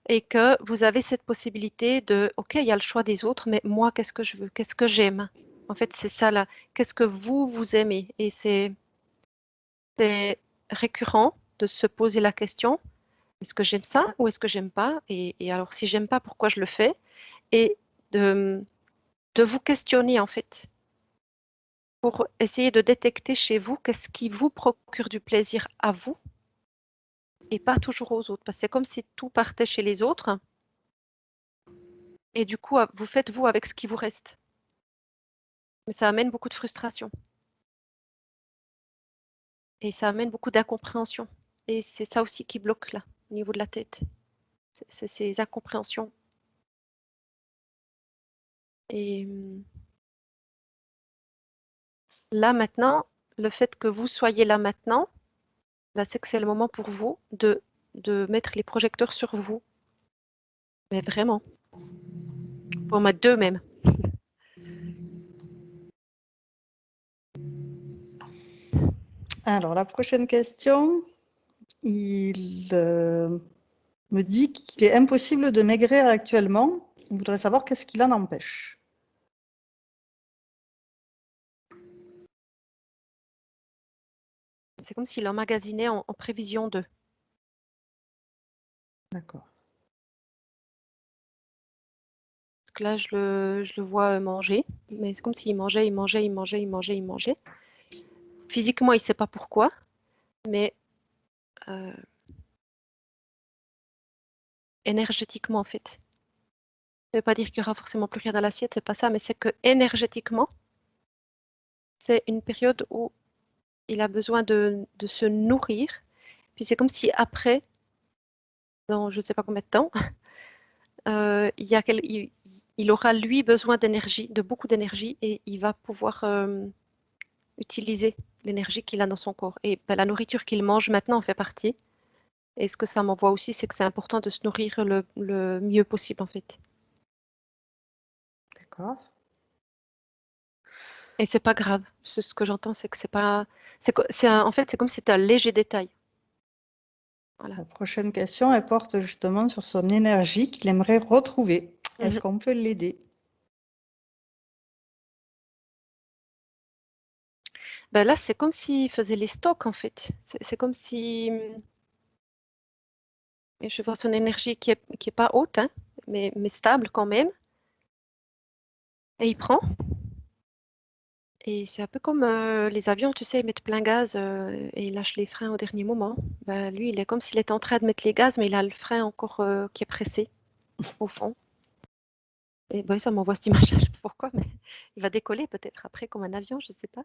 et que vous avez cette possibilité de, OK, il y a le choix des autres, mais moi, qu'est-ce que je veux? Qu'est-ce que j'aime? En fait, c'est ça là. Qu'est-ce que vous aimez? Et c'est récurrent de se poser la question, est-ce que j'aime ça ou est-ce que j'aime pas? Et alors, si j'aime pas, pourquoi je le fais? Et de, de vous questionner, en fait, pour essayer de détecter chez vous qu'est-ce qui vous procure du plaisir à vous et pas toujours aux autres. Parce que c'est comme si tout partait chez les autres et du coup, vous faites vous avec ce qui vous reste. Mais ça amène beaucoup de frustration et ça amène beaucoup d'incompréhension. Et c'est ça aussi qui bloque là, au niveau de la tête. C'est ces incompréhensions. Et là maintenant, le fait que vous soyez là maintenant, bah, c'est que c'est le moment pour vous de mettre les projecteurs sur vous. Mais vraiment, pour mettre deux même. Alors, la prochaine question, il me dit qu'il est impossible de maigrir actuellement. Il voudrait savoir qu'est-ce qui l'en empêche. C'est comme s'il emmagasinait en prévision de. D'accord. Parce que là, je le vois manger, mais c'est comme s'il mangeait. Physiquement, il ne sait pas pourquoi, mais énergétiquement, en fait. Ça ne veut pas dire qu'il y aura forcément plus rien dans l'assiette, c'est pas ça, mais c'est que énergétiquement, c'est une période où il a besoin de se nourrir. Puis c'est comme si après, dans je ne sais pas combien de temps, il aura lui besoin d'énergie, de beaucoup d'énergie, et il va pouvoir utiliser l'énergie qu'il a dans son corps. Et ben, la nourriture qu'il mange maintenant en fait partie. Et ce que ça m'envoie aussi, c'est que c'est important de se nourrir le mieux possible en fait. D'accord. Et c'est pas grave. Ce que j'entends, c'est que c'est pas. En fait, c'est comme si c'était un léger détail. Voilà. La prochaine question, elle porte justement sur son énergie qu'il aimerait retrouver. Est-ce qu'on peut l'aider? Ben là, c'est comme s'il faisait les stocks en fait. C'est comme si. Et je vois son énergie qui est pas haute, hein, mais stable quand même. Et il prend. Et c'est un peu comme les avions, tu sais, ils mettent plein gaz et ils lâchent les freins au dernier moment. Ben, lui, il est comme s'il était en train de mettre les gaz, mais il a le frein encore qui est pressé au fond. Et ben, ça m'envoie cette image, je sais pas pourquoi, mais il va décoller peut-être après comme un avion, je ne sais pas.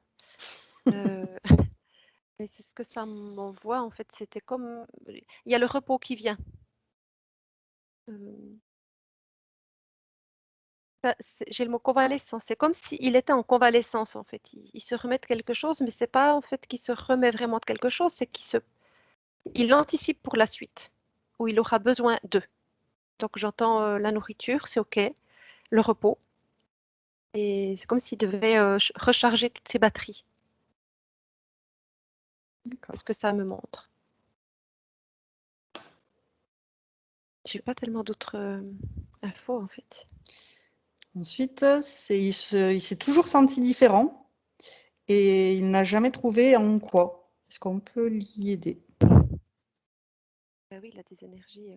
Mais c'est ce que ça m'envoie en fait. C'était comme il y a le repos qui vient. J'ai le mot convalescence. C'est comme s'il était en convalescence en fait. Il se remet de quelque chose, mais c'est pas en fait qu'il se remet vraiment de quelque chose, c'est il anticipe pour la suite où il aura besoin d'eux. Donc j'entends la nourriture, c'est ok, le repos, et c'est comme s'il devait recharger toutes ses batteries. C'est ce que ça me montre. J'ai pas tellement d'autres infos en fait. Ensuite, il s'est toujours senti différent et il n'a jamais trouvé en quoi. Est-ce qu'on peut l'y aider? Ben oui, il a des énergies.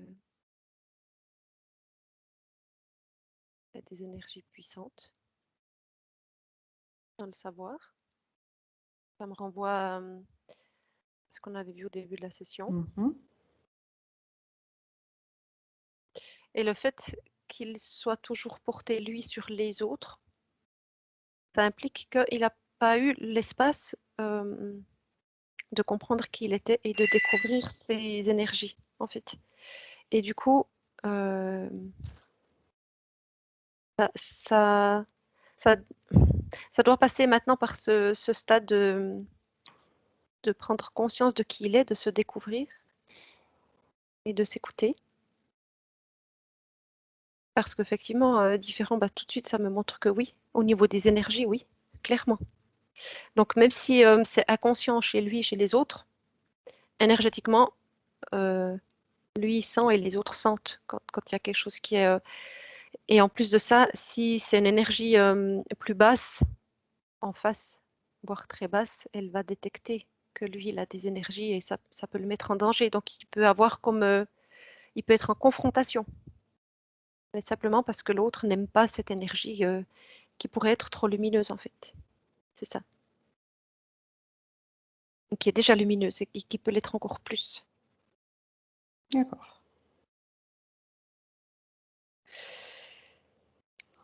Il a des énergies puissantes dans le savoir. Ça me renvoie à ce qu'on avait vu au début de la session. Et le fait qu'il soit toujours porté, lui, sur les autres, ça implique qu'il n'a pas eu l'espace de comprendre qui il était et de découvrir ses énergies, en fait. Et du coup, ça doit passer maintenant par ce stade de prendre conscience de qui il est, de se découvrir et de s'écouter. Parce qu'effectivement, différent, bah, tout de suite, ça me montre que oui, au niveau des énergies, oui, clairement. Donc, même si c'est inconscient chez lui, chez les autres, énergétiquement, lui, il sent et les autres sentent quand il y a quelque chose qui est. Et en plus de ça, si c'est une énergie plus basse en face, voire très basse, elle va détecter que lui, il a des énergies et ça peut le mettre en danger. Donc, il peut avoir comme. Il peut être en confrontation. Mais simplement parce que l'autre n'aime pas cette énergie qui pourrait être trop lumineuse, en fait. C'est ça. Qui est déjà lumineuse et qui peut l'être encore plus. D'accord.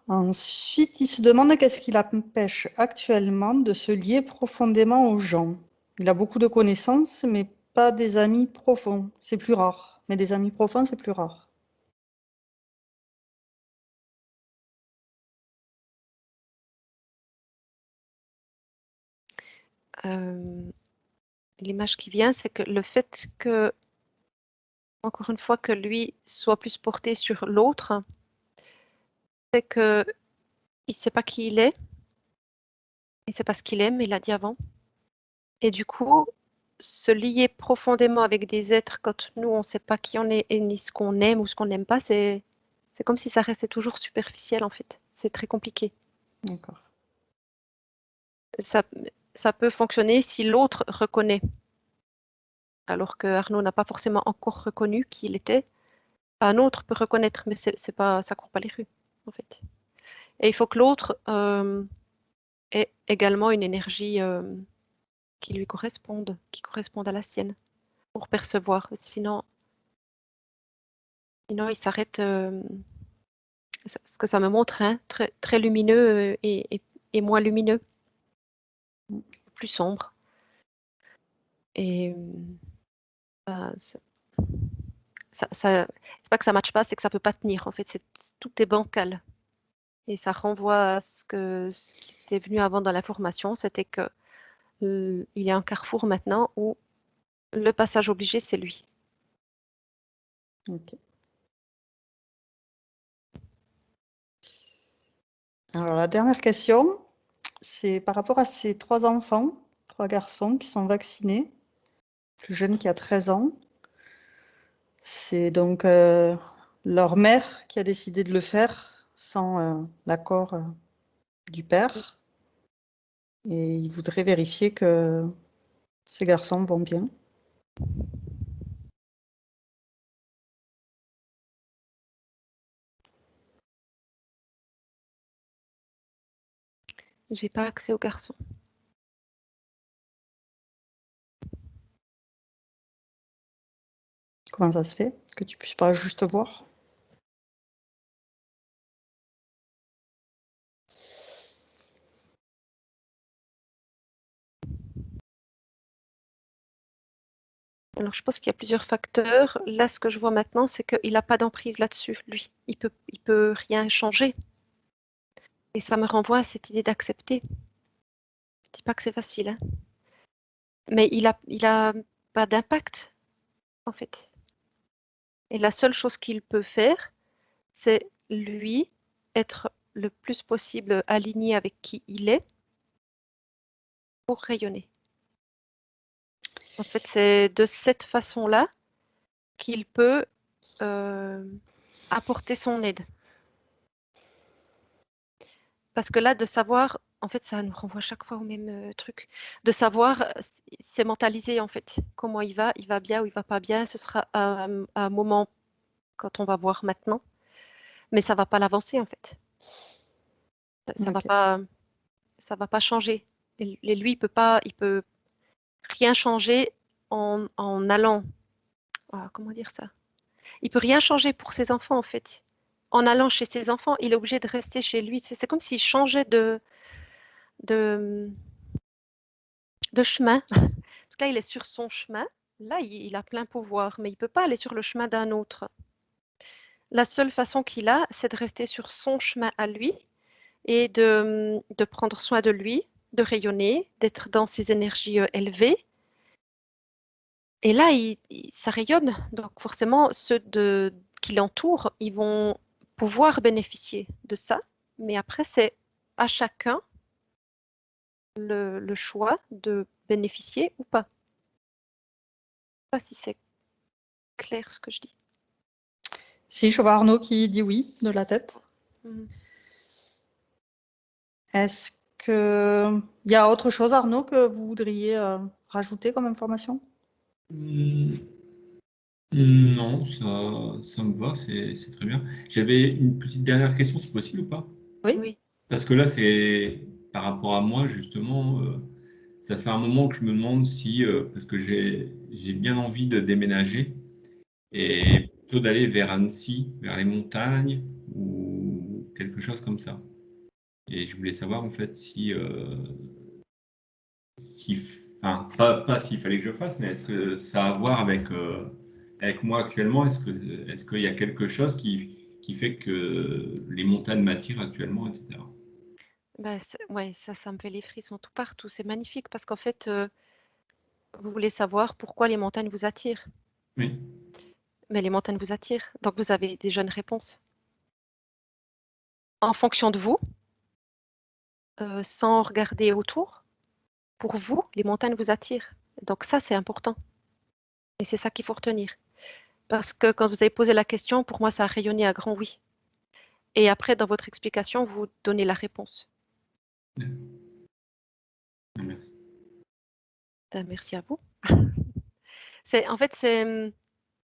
Ensuite, il se demande qu'est-ce qui l'empêche actuellement de se lier profondément aux gens. Il a beaucoup de connaissances, mais pas des amis profonds. C'est plus rare. Mais des amis profonds, c'est plus rare. L'image qui vient, c'est que le fait que, encore une fois, que lui soit plus porté sur l'autre, c'est que il sait pas qui il est, il sait pas ce qu'il aime, il l'a dit avant. Et du coup, se lier profondément avec des êtres quand nous, on ne sait pas qui on est et ni ce qu'on aime ou ce qu'on n'aime pas, c'est comme si ça restait toujours superficiel en fait. C'est très compliqué. D'accord. Ça peut fonctionner si l'autre reconnaît, alors que Arnaud n'a pas forcément encore reconnu qui il était. Un autre peut reconnaître, mais c'est pas, ça court pas les rues en fait. Et il faut que l'autre ait également une énergie qui lui corresponde, qui corresponde à la sienne pour percevoir. Sinon il s'arrête. Ce que ça me montre, hein, très, très lumineux et moins lumineux, plus sombre. Et c'est pas que ça matche pas, c'est que ça peut pas tenir. En fait, tout est bancal. Et ça renvoie à ce qui était venu avant dans l'information, c'était que il y a un carrefour maintenant où le passage obligé, c'est lui. Ok. Alors, la dernière question, c'est par rapport à ces 3 enfants, 3 garçons qui sont vaccinés, le plus jeune qui a 13 ans. C'est donc leur mère qui a décidé de le faire sans l'accord du père. Et ils voudraient vérifier que ces garçons vont bien. J'ai pas accès aux garçons. Comment ça se fait que tu puisses pas juste voir? Alors, je pense qu'il y a plusieurs facteurs. Là, ce que je vois maintenant, c'est qu'il n'a pas d'emprise là-dessus, lui. Il peut rien changer. Et ça me renvoie à cette idée d'accepter. Je dis pas que c'est facile, hein. Mais il a pas d'impact, en fait. Et la seule chose qu'il peut faire, c'est lui être le plus possible aligné avec qui il est pour rayonner. En fait, c'est de cette façon-là qu'il peut apporter son aide. Parce que là, de savoir, en fait, ça nous renvoie chaque fois au même truc. De savoir, c'est mentaliser, en fait. Comment il va bien ou il va pas bien. Ce sera à un moment quand on va voir maintenant. Mais ça va pas l'avancer, en fait. Ça va Ok. pas, ça va pas changer. Et lui, il peut rien changer en allant. Comment dire ça? Il peut rien changer pour ses enfants, en fait. En allant chez ses enfants, il est obligé de rester chez lui. C'est comme s'il changeait de, de chemin. Parce que là, il est sur son chemin. Là, il a plein pouvoir, mais il ne peut pas aller sur le chemin d'un autre. La seule façon qu'il a, c'est de rester sur son chemin à lui et de prendre soin de lui, de rayonner, d'être dans ses énergies élevées. Et là, ça rayonne. Donc forcément, ceux qui l'entourent, ils vont pouvoir bénéficier de ça. Mais après, c'est à chacun le choix de bénéficier ou pas. Je ne sais pas si c'est clair ce que je dis. Si, je vois Arnaud qui dit oui de la tête. Mhm. Est-ce qu'il y a autre chose, Arnaud, que vous voudriez rajouter comme information? Non, ça me va, c'est très bien. J'avais une petite dernière question, c'est possible ou pas? Oui? Oui. Parce que là, c'est par rapport à moi, justement, ça fait un moment que je me demande si, parce que j'ai bien envie de déménager et plutôt d'aller vers Annecy, vers les montagnes ou quelque chose comme ça. Et je voulais savoir en fait enfin, pas s'il fallait que je fasse, mais est-ce que ça a à voir avec moi actuellement? Est-ce qu'il y a quelque chose qui fait que les montagnes m'attirent actuellement, etc. Bah, ouais, ça me fait les frissons tout partout. C'est magnifique parce qu'en fait, vous voulez savoir pourquoi les montagnes vous attirent. Oui, Mais les montagnes vous attirent. Donc vous avez des jeunes réponses. En fonction de vous, sans regarder autour, pour vous, les montagnes vous attirent. Donc ça, c'est important. Et c'est ça qu'il faut retenir. Parce que quand vous avez posé la question, pour moi, ça a rayonné à grand oui. Et après, dans votre explication, vous donnez la réponse. Merci. Merci à vous. En fait,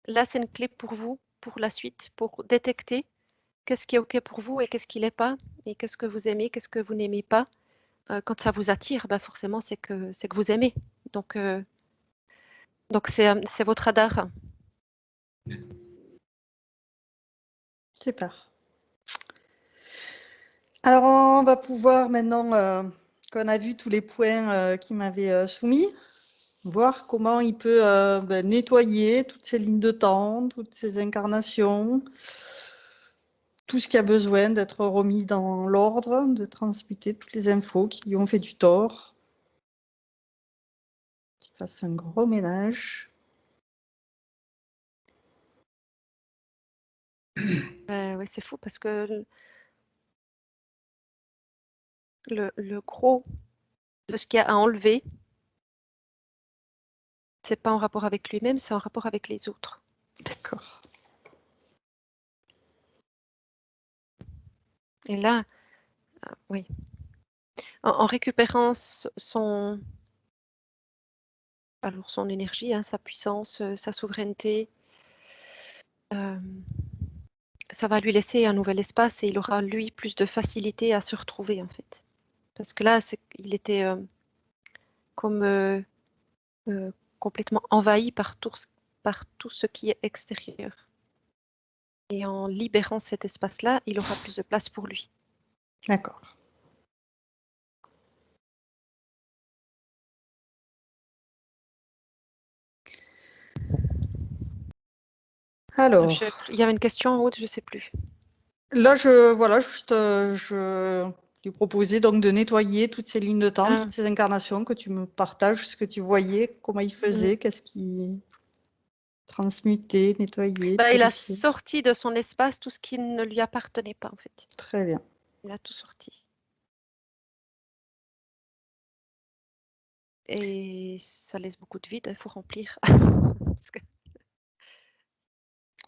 là, c'est une clé pour vous, pour la suite, pour détecter qu'est-ce qui est OK pour vous et qu'est-ce qui l'est pas, et qu'est-ce que vous aimez, qu'est-ce que vous n'aimez pas. Quand ça vous attire, bah forcément, c'est que vous aimez. Donc c'est votre radar. Super. Alors, on va pouvoir maintenant, qu'on a vu tous les points qu'il m'avait soumis, voir comment il peut nettoyer toutes ces lignes de temps, toutes ces incarnations, tout ce qui a besoin d'être remis dans l'ordre, de transmuter toutes les infos qui lui ont fait du tort. Qu'il fasse un gros ménage. Oui, c'est fou parce que le gros de ce qu'il y a à enlever, c'est pas en rapport avec lui-même, c'est en rapport avec les autres. D'accord. Et là, oui. En récupérant son énergie, hein, sa puissance, sa souveraineté, ça va lui laisser un nouvel espace et il aura, lui, plus de facilité à se retrouver, en fait. Parce que là, il était comme complètement envahi par tout ce qui est extérieur. Et en libérant cet espace-là, il aura plus de place pour lui. D'accord. Alors, Il y avait une question en haut, je ne sais plus. là, je lui proposais donc de nettoyer toutes ces lignes de temps, toutes ces incarnations, que tu me partages, ce que tu voyais, comment il faisait, qu'est-ce qui transmutait, nettoyait, Il a purifiait. sorti de son espace tout ce qui ne lui appartenait pas, en fait. Très bien. Il a tout sorti. Et ça laisse beaucoup de vide, il faut remplir. Parce que...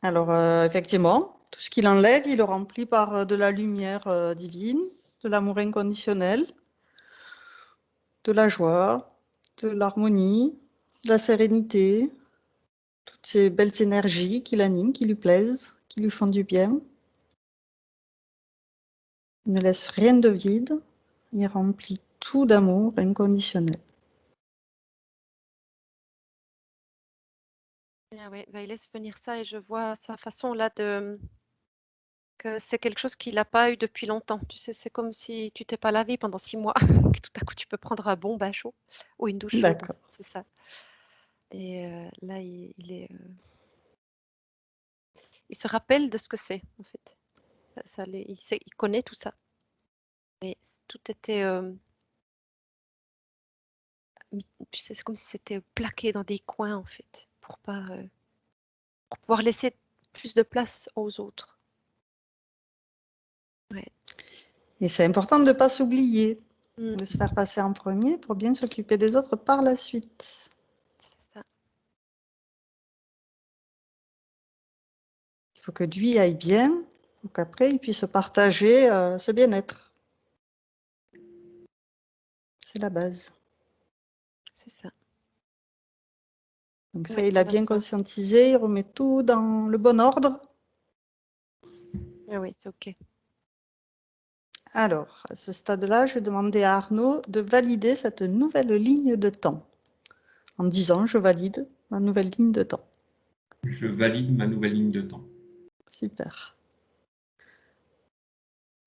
Alors, effectivement, tout ce qu'il enlève, il le remplit par de la lumière divine, de l'amour inconditionnel, de la joie, de l'harmonie, de la sérénité, toutes ces belles énergies qui l'animent, qui lui plaisent, qui lui font du bien. Il ne laisse rien de vide, il remplit tout d'amour inconditionnel. Ah ouais, il laisse venir ça et je vois sa façon là que c'est quelque chose qu'il n'a pas eu depuis longtemps. Tu sais, c'est comme si tu t'es pas lavé pendant 6 mois, que tout à coup tu peux prendre un bon bain chaud ou une douche chaude, D'accord. c'est ça. Et là, il se rappelle de ce que c'est, en fait. Il connaît tout ça. Mais tout était, tu sais, c'est comme si c'était plaqué dans des coins, en fait, pour pouvoir laisser plus de place aux autres. Ouais. Et c'est important de ne pas s'oublier, de se faire passer en premier pour bien s'occuper des autres par la suite. C'est ça. Il faut que lui aille bien, pour qu'après il puisse partager ce bien-être. C'est la base. C'est ça. Donc ça, Ouais, il a bien conscientisé, il remet tout dans le bon ordre. Ah oui, c'est OK. Alors, à ce stade-là, je vais demander à Arnaud de valider cette nouvelle ligne de temps. En disant, je valide ma nouvelle ligne de temps. Je valide ma nouvelle ligne de temps. Super.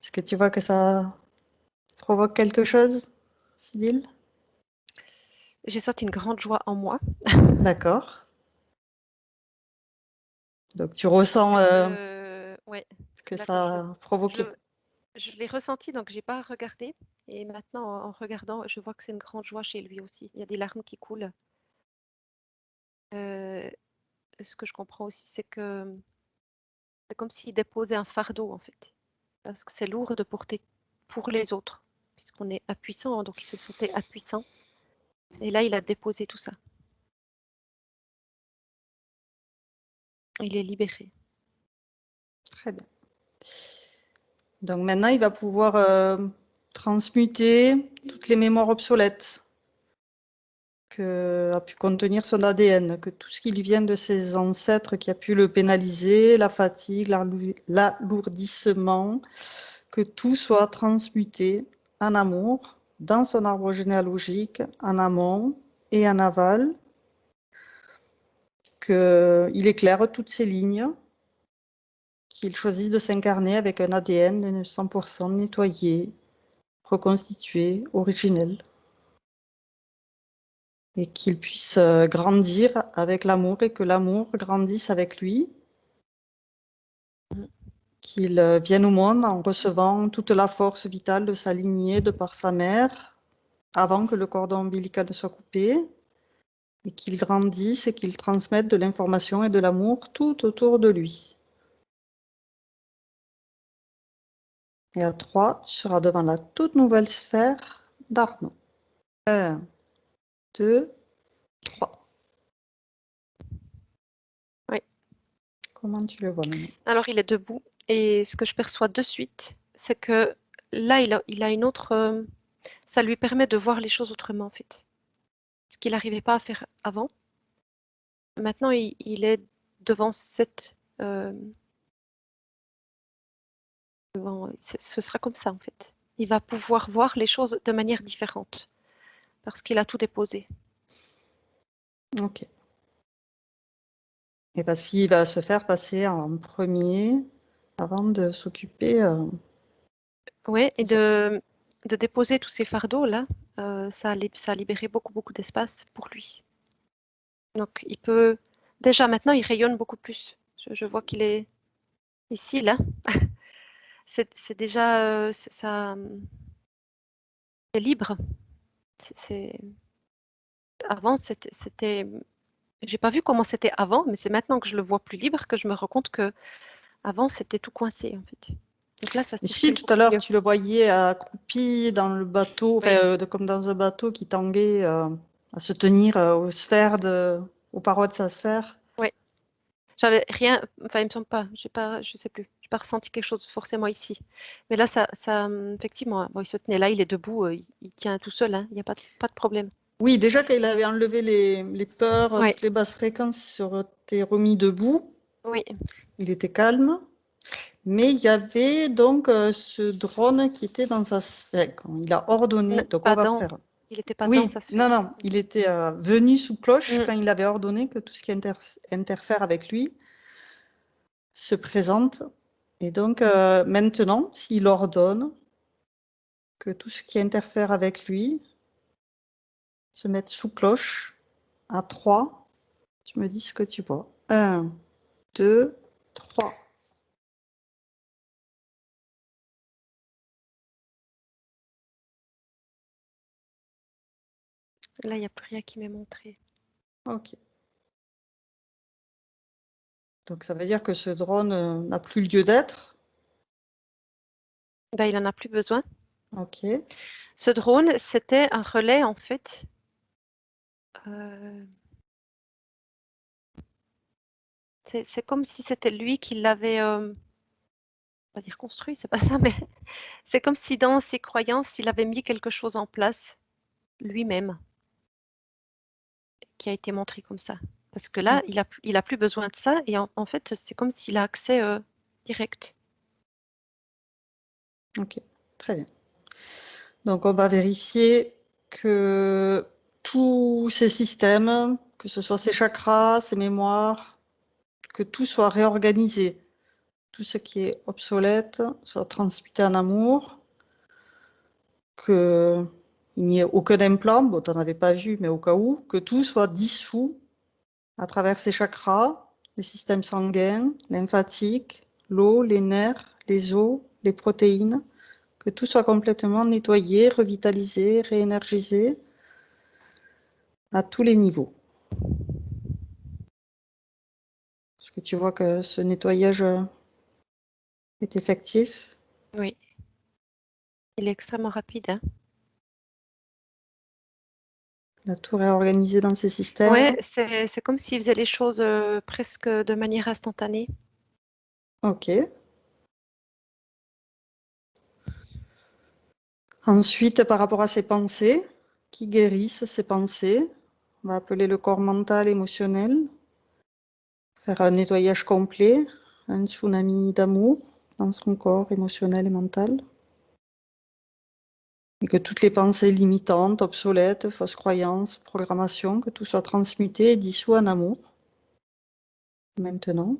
Est-ce que tu vois que ça provoque quelque chose, Sybille? J'ai senti une grande joie en moi. D'accord. Donc tu ressens Ouais, ce que là, ça a provoqué. je l'ai ressenti, donc j'ai pas regardé. Et maintenant, en regardant, je vois que c'est une grande joie chez lui aussi. Il y a des larmes qui coulent. Ce que je comprends aussi, c'est que c'est comme s'il déposait un fardeau, en fait. Parce que c'est lourd de porter pour les autres, puisqu'on est impuissant, donc il se sentait impuissant. Et là, il a déposé tout ça. Il est libéré. Très bien. Donc maintenant, il va pouvoir transmuter toutes les mémoires obsolètes que a pu contenir son ADN, que tout ce qui lui vient de ses ancêtres qui a pu le pénaliser, la fatigue, l'alourdissement, que tout soit transmuté en amour dans son arbre généalogique, en amont et en aval, qu'il éclaire toutes ces lignes, qu'il choisisse de s'incarner avec un ADN 100% nettoyé, reconstitué, originel, et qu'il puisse grandir avec l'amour et que l'amour grandisse avec lui, qu'il vienne au monde en recevant toute la force vitale de sa lignée de par sa mère, avant que le cordon ombilical ne soit coupé, et qu'il grandisse et qu'il transmette de l'information et de l'amour tout autour de lui. Et à 3, tu seras devant la toute nouvelle sphère d'Arnaud. 1, 2, 3. Oui. Comment tu le vois maintenant? Alors, il est debout. Et ce que je perçois de suite, c'est que là, il a une autre... ça lui permet de voir les choses autrement, en fait. Ce qu'il n'arrivait pas à faire avant. Maintenant, il est devant cette... ce sera comme ça, en fait. Il va pouvoir voir les choses de manière différente. Parce qu'il a tout déposé. Ok. Et parce qu'il va se faire passer en premier avant de s'occuper. Oui, et des autres. de déposer tous ces fardeaux-là, ça a libéré beaucoup d'espace pour lui. Donc, il peut... Déjà, maintenant, il rayonne beaucoup plus. Je vois qu'il est ici, là. C'est déjà... c'est libre. C'est- Avant, j'ai pas vu comment c'était avant, mais c'est maintenant que je le vois plus libre que je me rends compte que avant c'était tout coincé, en fait. Donc là, ça Et si circule tout à beaucoup l'heure mieux. tu le voyais accroupi dans le bateau, Oui. comme dans un bateau qui tanguait à se tenir aux sphères aux parois de sa sphère. Oui. J'avais rien, enfin, il me semble pas, je sais plus, j'ai pas ressenti quelque chose forcément ici. Mais là, effectivement, bon, il se tenait là, il est debout, il tient tout seul, hein, il n'y a pas de problème. Oui, déjà qu'il avait enlevé les peurs, Oui, toutes les basses fréquences sur tes remis debout, oui, il était calme. Mais il y avait donc ce drone qui était dans sa sphère. Il a ordonné, donc on pas va dans, faire. il était pas dans Oui, sa sphère. non, il était venu sous cloche Mm. quand il avait ordonné que tout ce qui interfère avec lui se présente. Et donc maintenant, s'il ordonne que tout ce qui interfère avec lui se mette sous cloche, à 3, tu me dis ce que tu vois. 1, 2, 3. Là, il n'y a plus rien qui m'est montré. Ok. Donc ça veut dire que ce drone n'a plus lieu d'être. Ben, il en a plus besoin. Ok. Ce drone, c'était un relais, en fait. C'est comme si c'était lui qui l'avait, on va dire construit, c'est pas ça, mais c'est comme si dans ses croyances, il avait mis quelque chose en place lui-même, qui a été montré comme ça. Parce que là, il a plus besoin de ça, et en fait, c'est comme s'il a accès direct. Ok, très bien. Donc on va vérifier que tous ces systèmes, que ce soit ces chakras, ces mémoires, que tout soit réorganisé. Tout ce qui est obsolète soit transmuté en amour, qu'il n'y ait aucun implant, bon, tu n'en avais pas vu, mais au cas où, que tout soit dissous à travers ces chakras, les systèmes sanguins, lymphatiques, l'eau, les nerfs, les os, les protéines, que tout soit complètement nettoyé, revitalisé, réénergisé à tous les niveaux. Est-ce que tu vois que ce nettoyage est effectif? Oui, il est extrêmement rapide, hein. Il a tout réorganisé dans ses systèmes. Ouais, c'est comme s'il faisait les choses presque de manière instantanée. Ok. Ensuite, par rapport à ses pensées, qui guérissent ses pensées, on va appeler le corps mental, émotionnel, faire un nettoyage complet, un tsunami d'amour dans son corps émotionnel et mental. Et que toutes les pensées limitantes, obsolètes, fausses croyances, programmations, que tout soit transmuté et dissous en amour. Maintenant.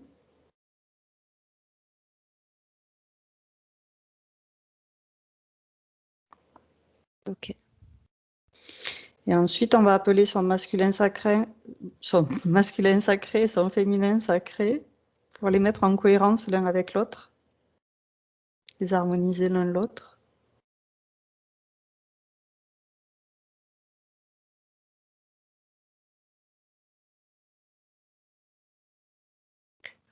Ok. Et ensuite, on va appeler son masculin sacré, son féminin sacré, pour les mettre en cohérence l'un avec l'autre, les harmoniser l'un l'autre.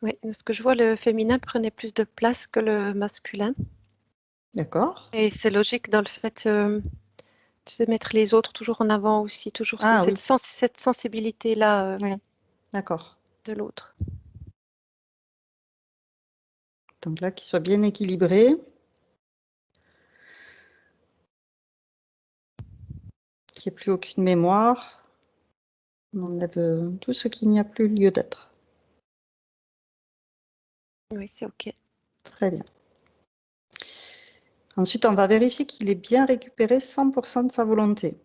Oui, ce que je vois, le féminin prenait plus de place que le masculin. D'accord. Et c'est logique dans le fait, tu sais, mettre les autres toujours en avant aussi, toujours Ah oui, cette sensibilité-là oui, d'accord. de l'autre. Donc là, qu'il soit bien équilibré. Qu'il n'y ait plus aucune mémoire. On enlève tout ce qu'il n'y a plus lieu d'être. Oui, c'est ok. Très bien. Ensuite, on va vérifier qu'il ait bien récupéré 100% de sa volonté.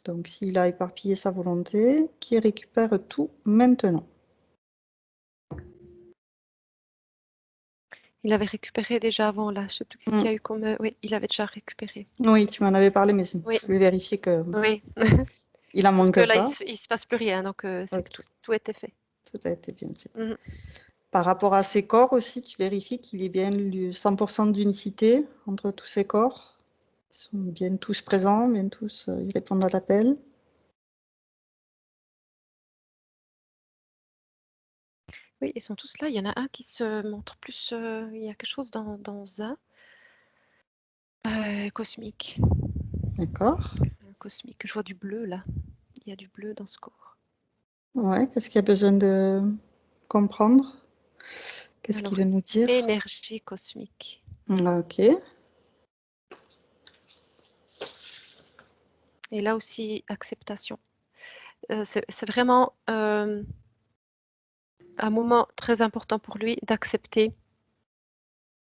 Donc, s'il a éparpillé sa volonté, qu'il récupère tout maintenant. Il avait récupéré déjà avant, là. Je ne sais plus ce qu'il y a eu comme... oui, il avait déjà récupéré. Oui, tu m'en avais parlé, mais Oui. je voulais vérifier que Oui. il en Parce manque que là, pas. il ne se passe plus rien, donc c'est Ok. tout était fait. Tout a été bien fait. Mhm. Par rapport à ses corps aussi, tu vérifies qu'il ait bien 100% d'unicité entre tous ses corps. Ils sont bien tous présents, bien tous, ils répondent à l'appel. Oui, ils sont tous là. Il y en a un qui se montre plus... il y a quelque chose dans un. Cosmique. D'accord. Cosmique. Je vois du bleu, là. Il y a du bleu dans ce corps. Ouais, qu'est-ce qu'il y a besoin de comprendre? Qu'est-ce qu'il Alors, veut nous dire? énergie cosmique. Ok. Et là aussi, acceptation. C'est vraiment un moment très important pour lui d'accepter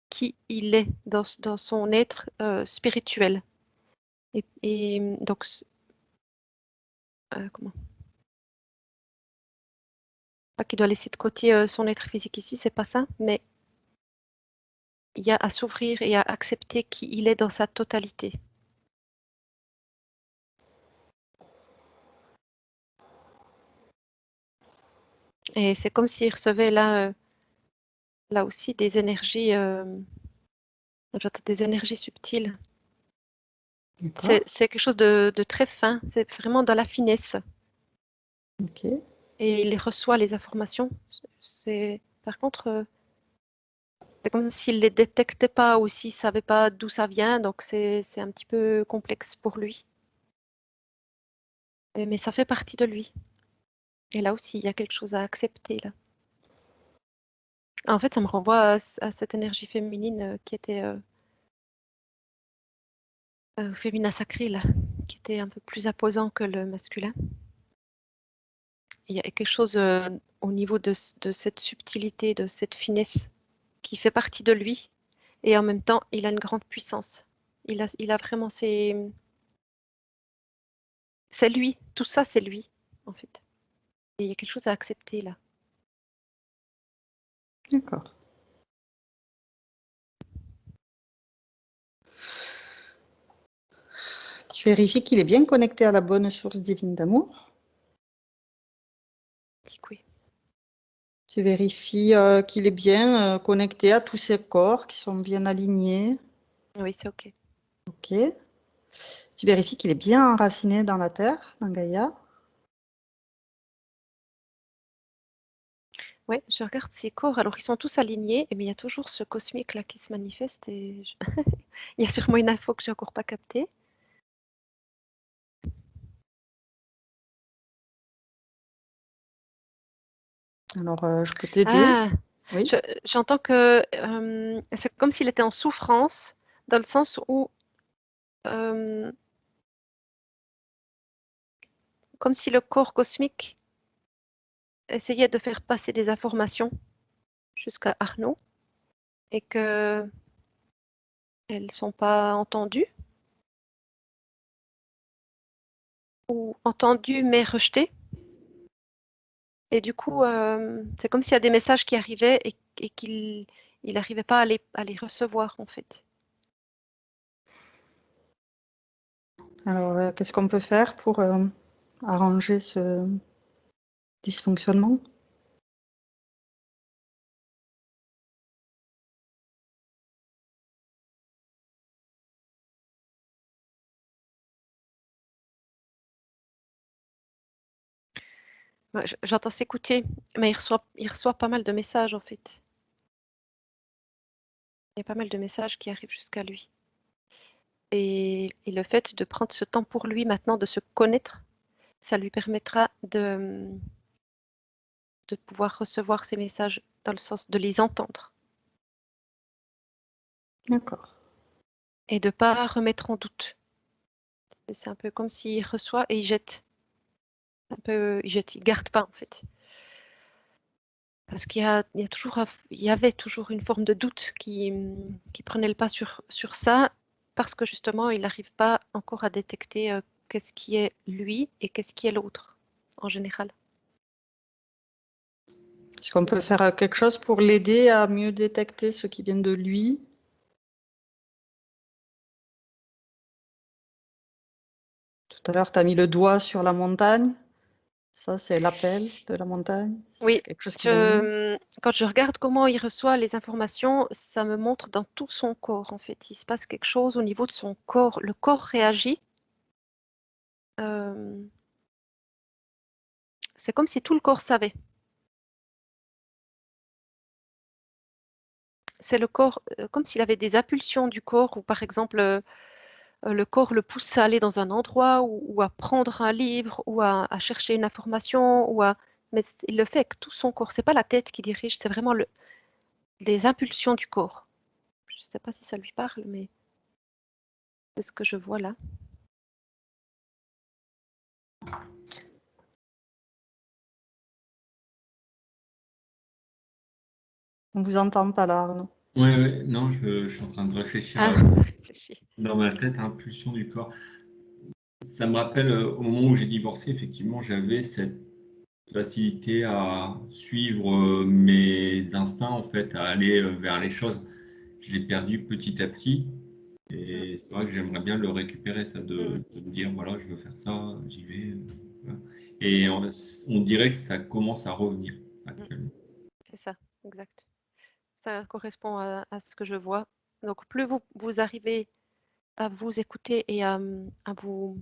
qui il est dans son être spirituel. Et donc, comment? Pas qu'il doit laisser de côté son être physique ici, c'est pas ça, mais il y a à s'ouvrir et à accepter qui il est dans sa totalité. Et c'est comme s'il recevait là aussi des énergies, des énergies subtiles. D'accord. C'est quelque chose de très fin, c'est vraiment dans la finesse. Ok. Et il reçoit les informations. Par contre, c'est comme s'il ne les détectait pas ou s'il ne savait pas d'où ça vient, donc c'est un petit peu complexe pour lui. Mais ça fait partie de lui. Et là aussi, il y a quelque chose à accepter là. En fait, ça me renvoie à cette énergie féminine qui était féminin sacré là, qui était un peu plus imposant que le masculin. Il y a quelque chose au niveau de cette subtilité, de cette finesse qui fait partie de lui. Et en même temps, il a une grande puissance. Il a vraiment c'est lui. Tout ça, c'est lui, en fait. Et il y a quelque chose à accepter là. D'accord. Tu vérifies qu'il est bien connecté à la bonne source divine d'amour. Dis que oui. Tu vérifies qu'il est bien connecté à tous ses corps, qui sont bien alignés. Oui, c'est OK. Ok. Tu vérifies qu'il est bien enraciné dans la terre, dans Gaïa. Oui, je regarde ses corps. Alors, ils sont tous alignés, mais il y a toujours ce cosmique là qui se manifeste. Et il y a sûrement une info que j'ai encore pas captée. Alors, je peux t'aider. Ah, Oui. j'entends que c'est comme s'il était en souffrance, dans le sens où, comme si le corps cosmique essayait de faire passer des informations jusqu'à Arnaud et que elles sont pas entendues ou entendues mais rejetées. Et du coup, c'est comme s'il y a des messages qui arrivaient et qu'il n'arrivait pas à les recevoir en fait. Alors, qu'est-ce qu'on peut faire pour arranger ce dysfonctionnement? Ouais, j'entends s'écouter, mais il reçoit pas mal de messages en fait. Il y a pas mal de messages qui arrivent jusqu'à lui. Et le fait de prendre ce temps pour lui maintenant, de se connaître, ça lui permettra de pouvoir recevoir ces messages dans le sens de les entendre D'accord. et de ne pas remettre en doute. C'est un peu comme s'il reçoit et il jette. Un peu, il jette, il garde pas en fait. Parce il y avait toujours une forme de doute qui prenait le pas sur ça, parce que justement, il n'arrive pas encore à détecter qu'est-ce qui est lui et qu'est-ce qui est l'autre, en général. Est-ce qu'on peut faire quelque chose pour l'aider à mieux détecter ce qui vient de lui? Tout à l'heure, tu as mis le doigt sur la montagne. Ça, c'est l'appel de la montagne. Oui, C'est quelque chose qui vient de lui. quand je regarde comment il reçoit les informations, ça me montre dans tout son corps, en fait. Il se passe quelque chose au niveau de son corps. Le corps réagit. Euh, c'est comme si tout le corps savait. C'est le corps, comme s'il avait des impulsions du corps, ou par exemple, le corps le pousse à aller dans un endroit ou à prendre un livre ou à chercher une information mais il le fait avec tout son corps. C'est pas la tête qui dirige, c'est vraiment les impulsions du corps. Je sais pas si ça lui parle, mais c'est ce que je vois là. On vous entend pas là, Arnaud. Ouais, non, je suis en train de réfléchir Ah, réfléchis. dans ma tête, impulsion du corps. Ça me rappelle au moment où j'ai divorcé, effectivement, j'avais cette facilité à suivre mes instincts, en fait, à aller vers les choses. Je l'ai perdu petit à petit. Mm, Et c'est vrai que j'aimerais bien le récupérer, ça, mm, de me dire, voilà, je veux faire ça, j'y vais. Voilà. Et on dirait que ça commence à revenir mm. actuellement. C'est ça, exact. Ça correspond à ce que je vois. Donc, plus vous arrivez à vous écouter et à vous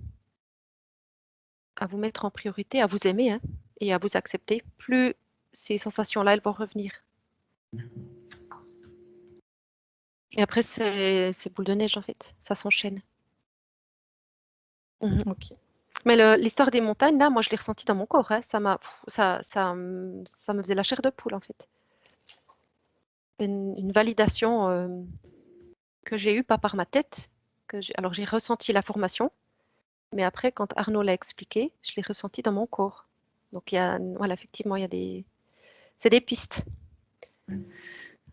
mettre en priorité, à vous aimer, hein, et à vous accepter, plus ces sensations-là, elles vont revenir. Et après, c'est boule de neige, en fait. Ça s'enchaîne. Mhm. Ok. Mais l'histoire des montagnes, là, moi, je l'ai ressenti dans mon corps, hein. Ça me faisait la chair de poule, en fait. Une validation que j'ai eue, pas par ma tête. Alors, j'ai ressenti la formation, mais après, quand Arnaud l'a expliqué, je l'ai ressenti dans mon corps. Donc, voilà, effectivement, c'est des pistes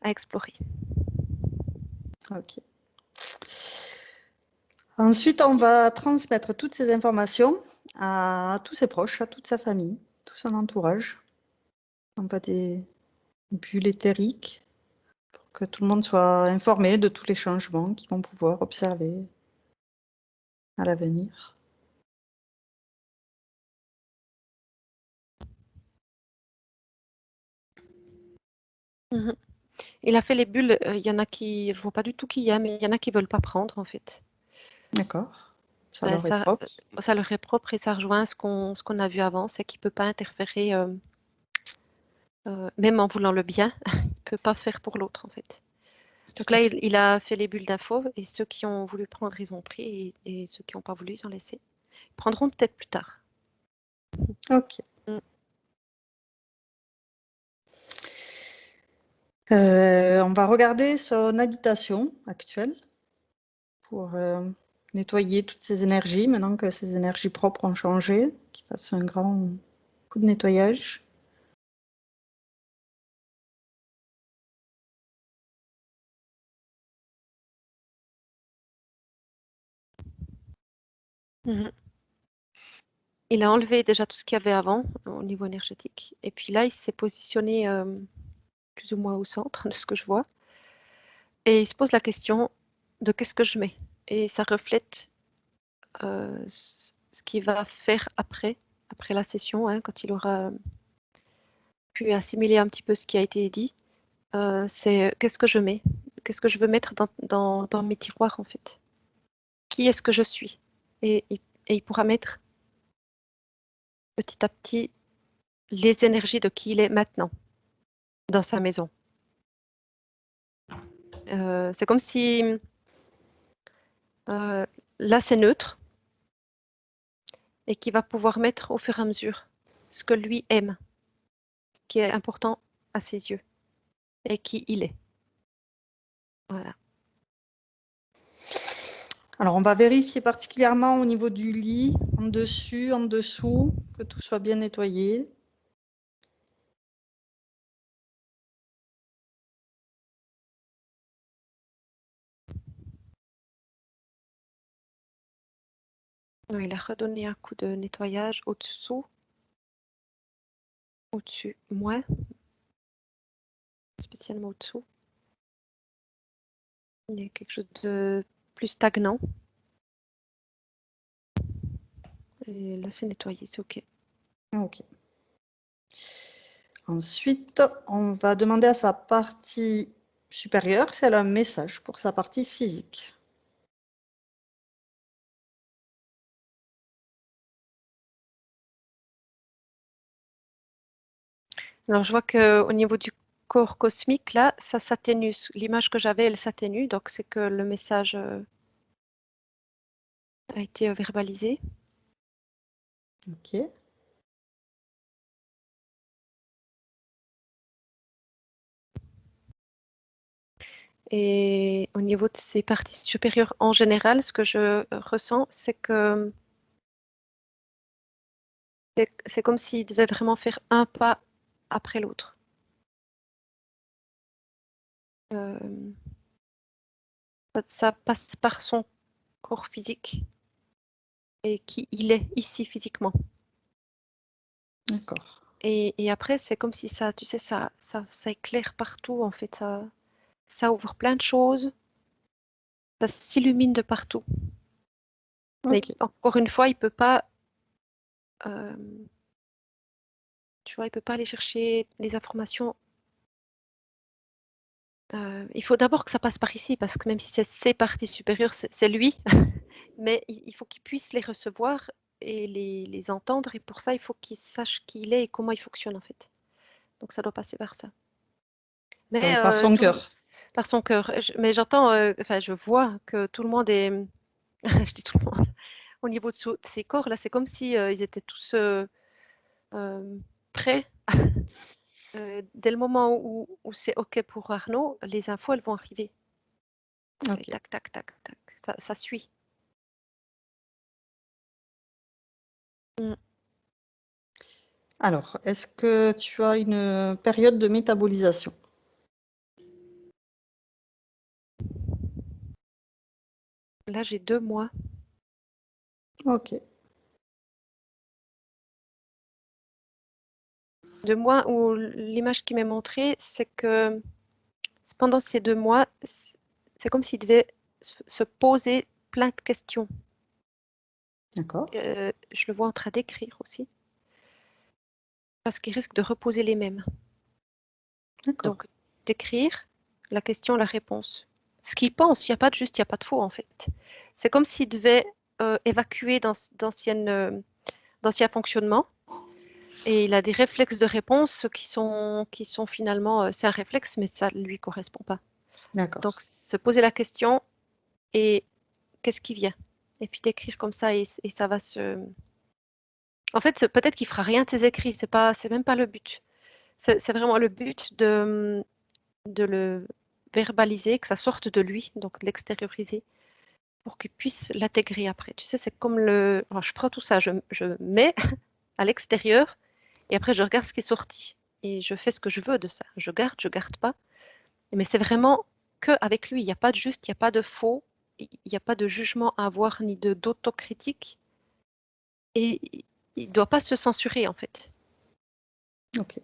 à explorer. Ok. Ensuite, on va transmettre toutes ces informations à tous ses proches, à toute sa famille, tout son entourage. On va des bulles éthériques pour que tout le monde soit informé de tous les changements qu'ils vont pouvoir observer à l'avenir. Mhm. Il a fait les bulles, il y en a qui, je vois pas du tout qui y a, mais il y en a qui veulent pas prendre, en fait. D'accord. Ça Ben, leur est propre. ça leur est propre et ça rejoint ce qu'on a vu avant, c'est qu'il peut pas interférer, même en voulant le bien, il peut pas faire pour l'autre, en fait. Tout Donc à là, fait. il a fait les bulles d'info et ceux qui ont voulu prendre, ils ont pris et ceux qui n'ont pas voulu, ils ont laissé. Ils prendront peut-être plus tard. Ok. Mm. On va regarder son habitation actuelle pour nettoyer toutes ces énergies, maintenant que ces énergies propres ont changé, qu'il fasse un grand coup de nettoyage. Il a enlevé déjà tout ce qu'il y avait avant au niveau énergétique. Et puis là, il s'est positionné plus ou moins au centre de ce que je vois. Et il se pose la question de qu'est-ce que je mets. Et ça reflète ce qu'il va faire après la session, hein, quand il aura pu assimiler un petit peu ce qui a été dit. C'est qu'est-ce que je mets, qu'est-ce que je veux mettre dans mes tiroirs en fait. Qui est-ce que je suis? Et il pourra mettre petit à petit les énergies de qui il est maintenant dans sa maison. C'est comme si là c'est neutre et qu'il va pouvoir mettre au fur et à mesure ce que lui aime, ce qui est important à ses yeux et qui il est. Voilà. Alors, on va vérifier particulièrement au niveau du lit, en dessus, en dessous, que tout soit bien nettoyé. Il a redonné un coup de nettoyage au-dessous, au-dessus, moins, spécialement au-dessous. Il y a quelque chose de plus stagnant. Et là, c'est nettoyé, c'est OK. OK. Ensuite, on va demander à sa partie supérieure si elle a un message pour sa partie physique. Alors, je vois qu'au niveau du corps cosmique, là, ça s'atténue. L'image que j'avais, elle s'atténue. Donc, c'est que le message a été verbalisé. OK. Et au niveau de ces parties supérieures en général, ce que je ressens, c'est que c'est comme s'il devait vraiment faire un pas après l'autre. Ça passe par son corps physique et qui il est ici physiquement. D'accord. Et après, c'est comme si ça, tu sais, ça éclaire partout, en fait. Ça ouvre plein de choses. Ça s'illumine de partout. Mais OK. encore une fois, il peut pas, tu vois, il peut pas aller chercher les informations. Il faut d'abord que ça passe par ici, parce que même si c'est ses parties supérieures, c'est lui, mais il faut qu'il puisse les recevoir et les entendre. Et pour ça, il faut qu'il sache qui il est et comment il fonctionne, en fait. Donc, ça doit passer par ça. Mais Par son cœur. par son cœur. Mais j'entends, enfin, je vois que tout le monde est, je dis tout le monde, au niveau de ces corps, là, c'est comme si ils étaient tous prêts. Dès le moment où c'est OK pour Arnaud, les infos, elles vont arriver. Et OK. tac, tac, tac, tac. Ça suit. Mm. Alors, est-ce que tu as une période de métabolisation? Là, j'ai 2 mois. OK. 2 mois où l'image qui m'est montrée, c'est que pendant ces 2 mois, c'est comme s'il devait se poser plein de questions. D'accord. Je le vois en train d'écrire aussi. Parce qu'il risque de reposer les mêmes. D'accord. Donc, d'écrire la question, la réponse. Ce qu'il pense, il n'y a pas de juste, il n'y a pas de faux en fait. C'est comme s'il devait évacuer d'anciens fonctionnements et il a des réflexes de réponse qui sont finalement, c'est un réflexe, mais ça ne lui correspond pas. D'accord. Donc, se poser la question et qu'est-ce qui vient? Et puis d'écrire comme ça et ça va se. En fait, peut-être qu'il fera rien de ses écrits, c'est même pas le but. C'est vraiment le but de le verbaliser, que ça sorte de lui, donc de l'extérioriser, pour qu'il puisse l'intégrer après. Tu sais, c'est comme le... Alors, je prends tout ça, je mets à l'extérieur, et après je regarde ce qui est sorti. Et je fais ce que je veux de ça. Je garde pas. Mais c'est vraiment qu'avec lui. Il n'y a pas de juste, il n'y a pas de faux, il n'y a pas de jugement à avoir, ni d'autocritique. Et il ne doit pas se censurer, en fait. Ok.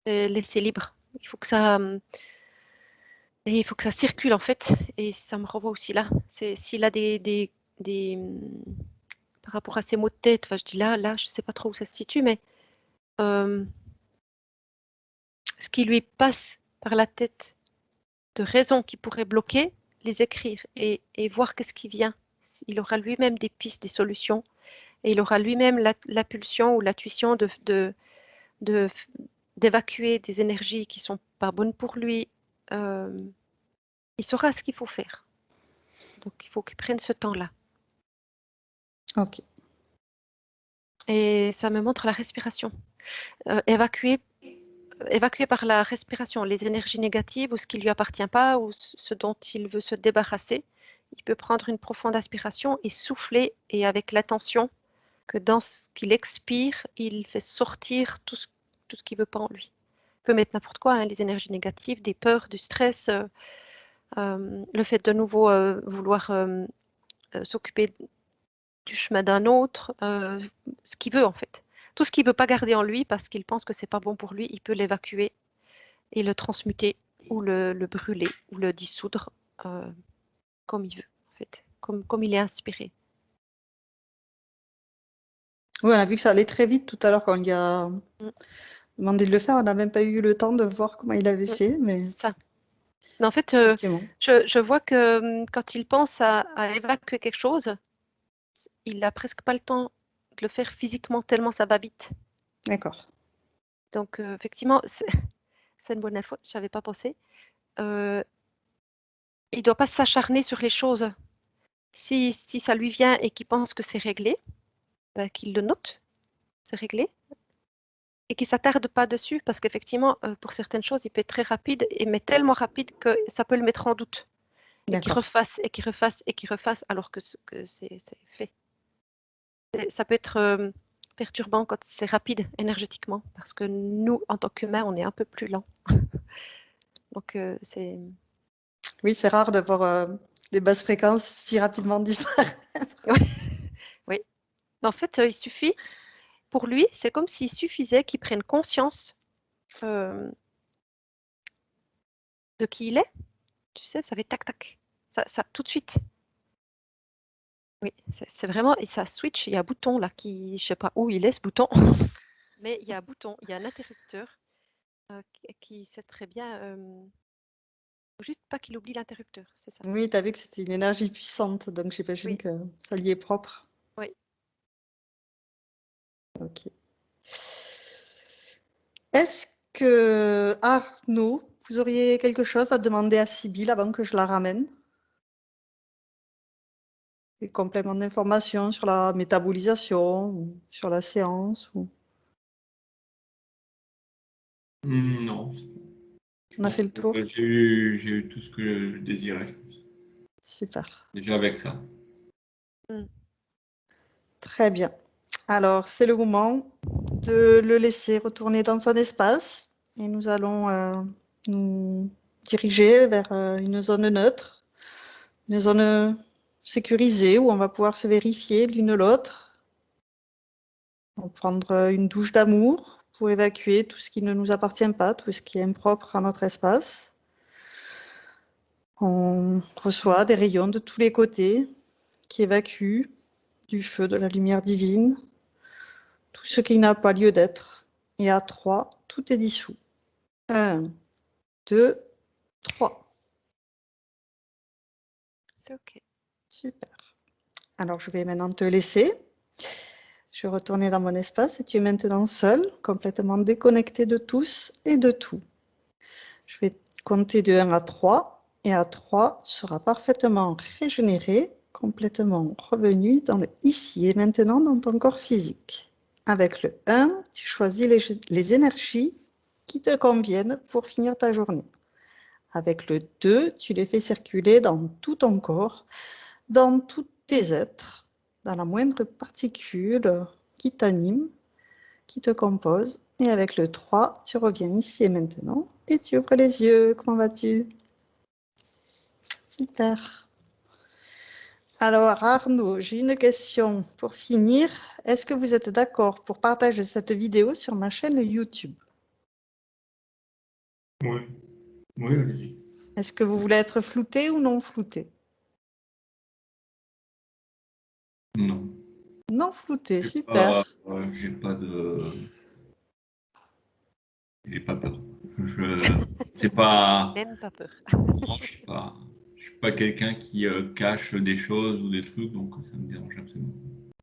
Laisser libre. Il faut que ça... Et il faut que ça circule en fait, et ça me renvoie aussi là. C'est s'il a par rapport à ses maux de tête, enfin, je dis là, je sais pas trop où ça se situe, mais euh, ce qui lui passe par la tête de raisons qui pourraient bloquer, les écrire et voir qu'est-ce qui vient. Il aura lui-même des pistes, des solutions, et il aura lui-même la pulsion ou l'intuition de- d'évacuer des énergies qui sont pas bonnes pour lui. Euh, il saura ce qu'il faut faire. Donc il faut qu'il prenne ce temps-là. Ok. Et ça me montre la respiration. Évacuer par la respiration les énergies négatives ou ce qui ne lui appartient pas ou ce dont il veut se débarrasser. Il peut prendre une profonde aspiration et souffler, et avec l'attention que dans ce qu'il expire, il fait sortir tout ce qu'il ne veut pas en lui. Il peut mettre n'importe quoi, hein, les énergies négatives, des peurs, du stress, le fait de nouveau vouloir s'occuper du chemin d'un autre, ce qu'il veut en fait. Tout ce qu'il ne veut pas garder en lui parce qu'il pense que c'est pas bon pour lui, il peut l'évacuer et le transmuter ou le brûler ou le dissoudre comme il veut en fait, comme il est inspiré. Oui, on a vu que ça allait très vite tout à l'heure quand il a demandé de le faire. On n'a même pas eu le temps de voir comment il avait fait, mais Ça. Mais en fait, effectivement. je vois que quand il pense à évacuer quelque chose, il n'a presque pas le temps de le faire physiquement tellement ça va vite. D'accord. Donc effectivement, c'est une bonne info, je n'avais pas pensé. Il ne doit pas s'acharner sur les choses. Si ça lui vient et qu'il pense que c'est réglé, ben, qu'il le note, c'est réglé, et qu'il ne s'attarde pas dessus, parce qu'effectivement, pour certaines choses, il peut être très rapide, mais tellement rapide que ça peut le mettre en doute, et qu'il D'accord. refasse, et qu'il refasse, et qu'il refasse, alors que c'est fait. Ça peut être perturbant quand c'est rapide énergétiquement, parce que nous, en tant qu'humains, on est un peu plus lent. Donc, c'est... Oui, c'est rare de voir des basses fréquences si rapidement disparaître. Oui. En fait, il suffit, pour lui, c'est comme s'il suffisait qu'il prenne conscience de qui il est. Tu sais, ça fait tac tac. Ça tout de suite. Oui, c'est vraiment, et ça switch, il y a un bouton là qui, je sais pas où il est ce bouton, mais il y a un bouton, il y a un interrupteur qui sait très bien, faut juste pas qu'il oublie l'interrupteur, c'est ça. Oui, tu as vu que c'était une énergie puissante, donc j'imagine Oui, que ça y est propre. oui. Ok. Est-ce que, Arnaud, vous auriez quelque chose à demander à Sybille avant que je la ramène? Des compléments d'information sur la métabolisation ou sur la séance ou... Non. On a fait le tour. J'ai eu tout ce que je désirais, je pense. Super. Déjà avec ça. Très bien. Alors, c'est le moment de le laisser retourner dans son espace et nous allons nous diriger vers une zone neutre, une zone sécurisée où on va pouvoir se vérifier l'une l'autre. On va prendre une douche d'amour pour évacuer tout ce qui ne nous appartient pas, tout ce qui est impropre à notre espace. On reçoit des rayons de tous les côtés qui évacuent du feu, de la lumière divine, tout ce qui n'a pas lieu d'être. Et à 3, tout est dissous. 1, 2, 3. C'est OK. Super. Alors, je vais maintenant te laisser. Je vais retourner dans mon espace et tu es maintenant seul, complètement déconnecté de tous et de tout. Je vais compter de 1 à 3 et à 3, tu seras parfaitement régénéré, complètement revenu dans le ici et maintenant dans ton corps physique. Avec le 1, tu choisis les énergies qui te conviennent pour finir ta journée. Avec le 2, tu les fais circuler dans tout ton corps, dans tous tes êtres, dans la moindre particule qui t'anime, qui te compose. Et avec le 3, tu reviens ici et maintenant et tu ouvres les yeux. Comment vas-tu? Super. Alors Arnaud, j'ai une question pour finir. Est-ce que vous êtes d'accord pour partager cette vidéo sur ma chaîne YouTube? Oui, oui, allez-y. Est-ce que vous voulez être flouté ou non flouté? Non. Non flouté, super. J'ai pas peur. C'est pas. Même pas peur. Non, je suis pas quelqu'un qui cache des choses ou des trucs, donc ça me dérange absolument.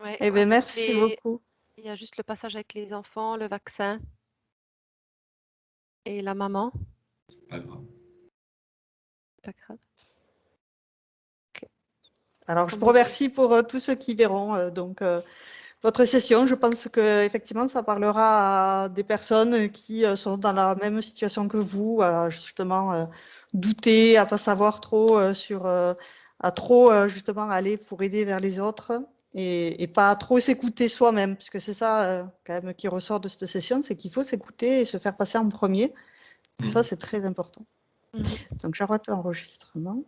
Ouais, Eh bien, avec merci beaucoup. Il y a juste le passage avec les enfants, le vaccin et la maman. Pas grave. Pas grave. Alors, je Comme vous vous remercie pour tous ceux qui verront votre session. Je pense que effectivement, ça parlera à des personnes qui sont dans la même situation que vous, à justement douter, à pas savoir trop à trop justement aller pour aider vers les autres et pas trop s'écouter soi-même, puisque c'est ça quand même qui ressort de cette session, c'est qu'il faut s'écouter et se faire passer en premier. Ça, c'est très important. Mhm. Donc, j'arrête l'enregistrement.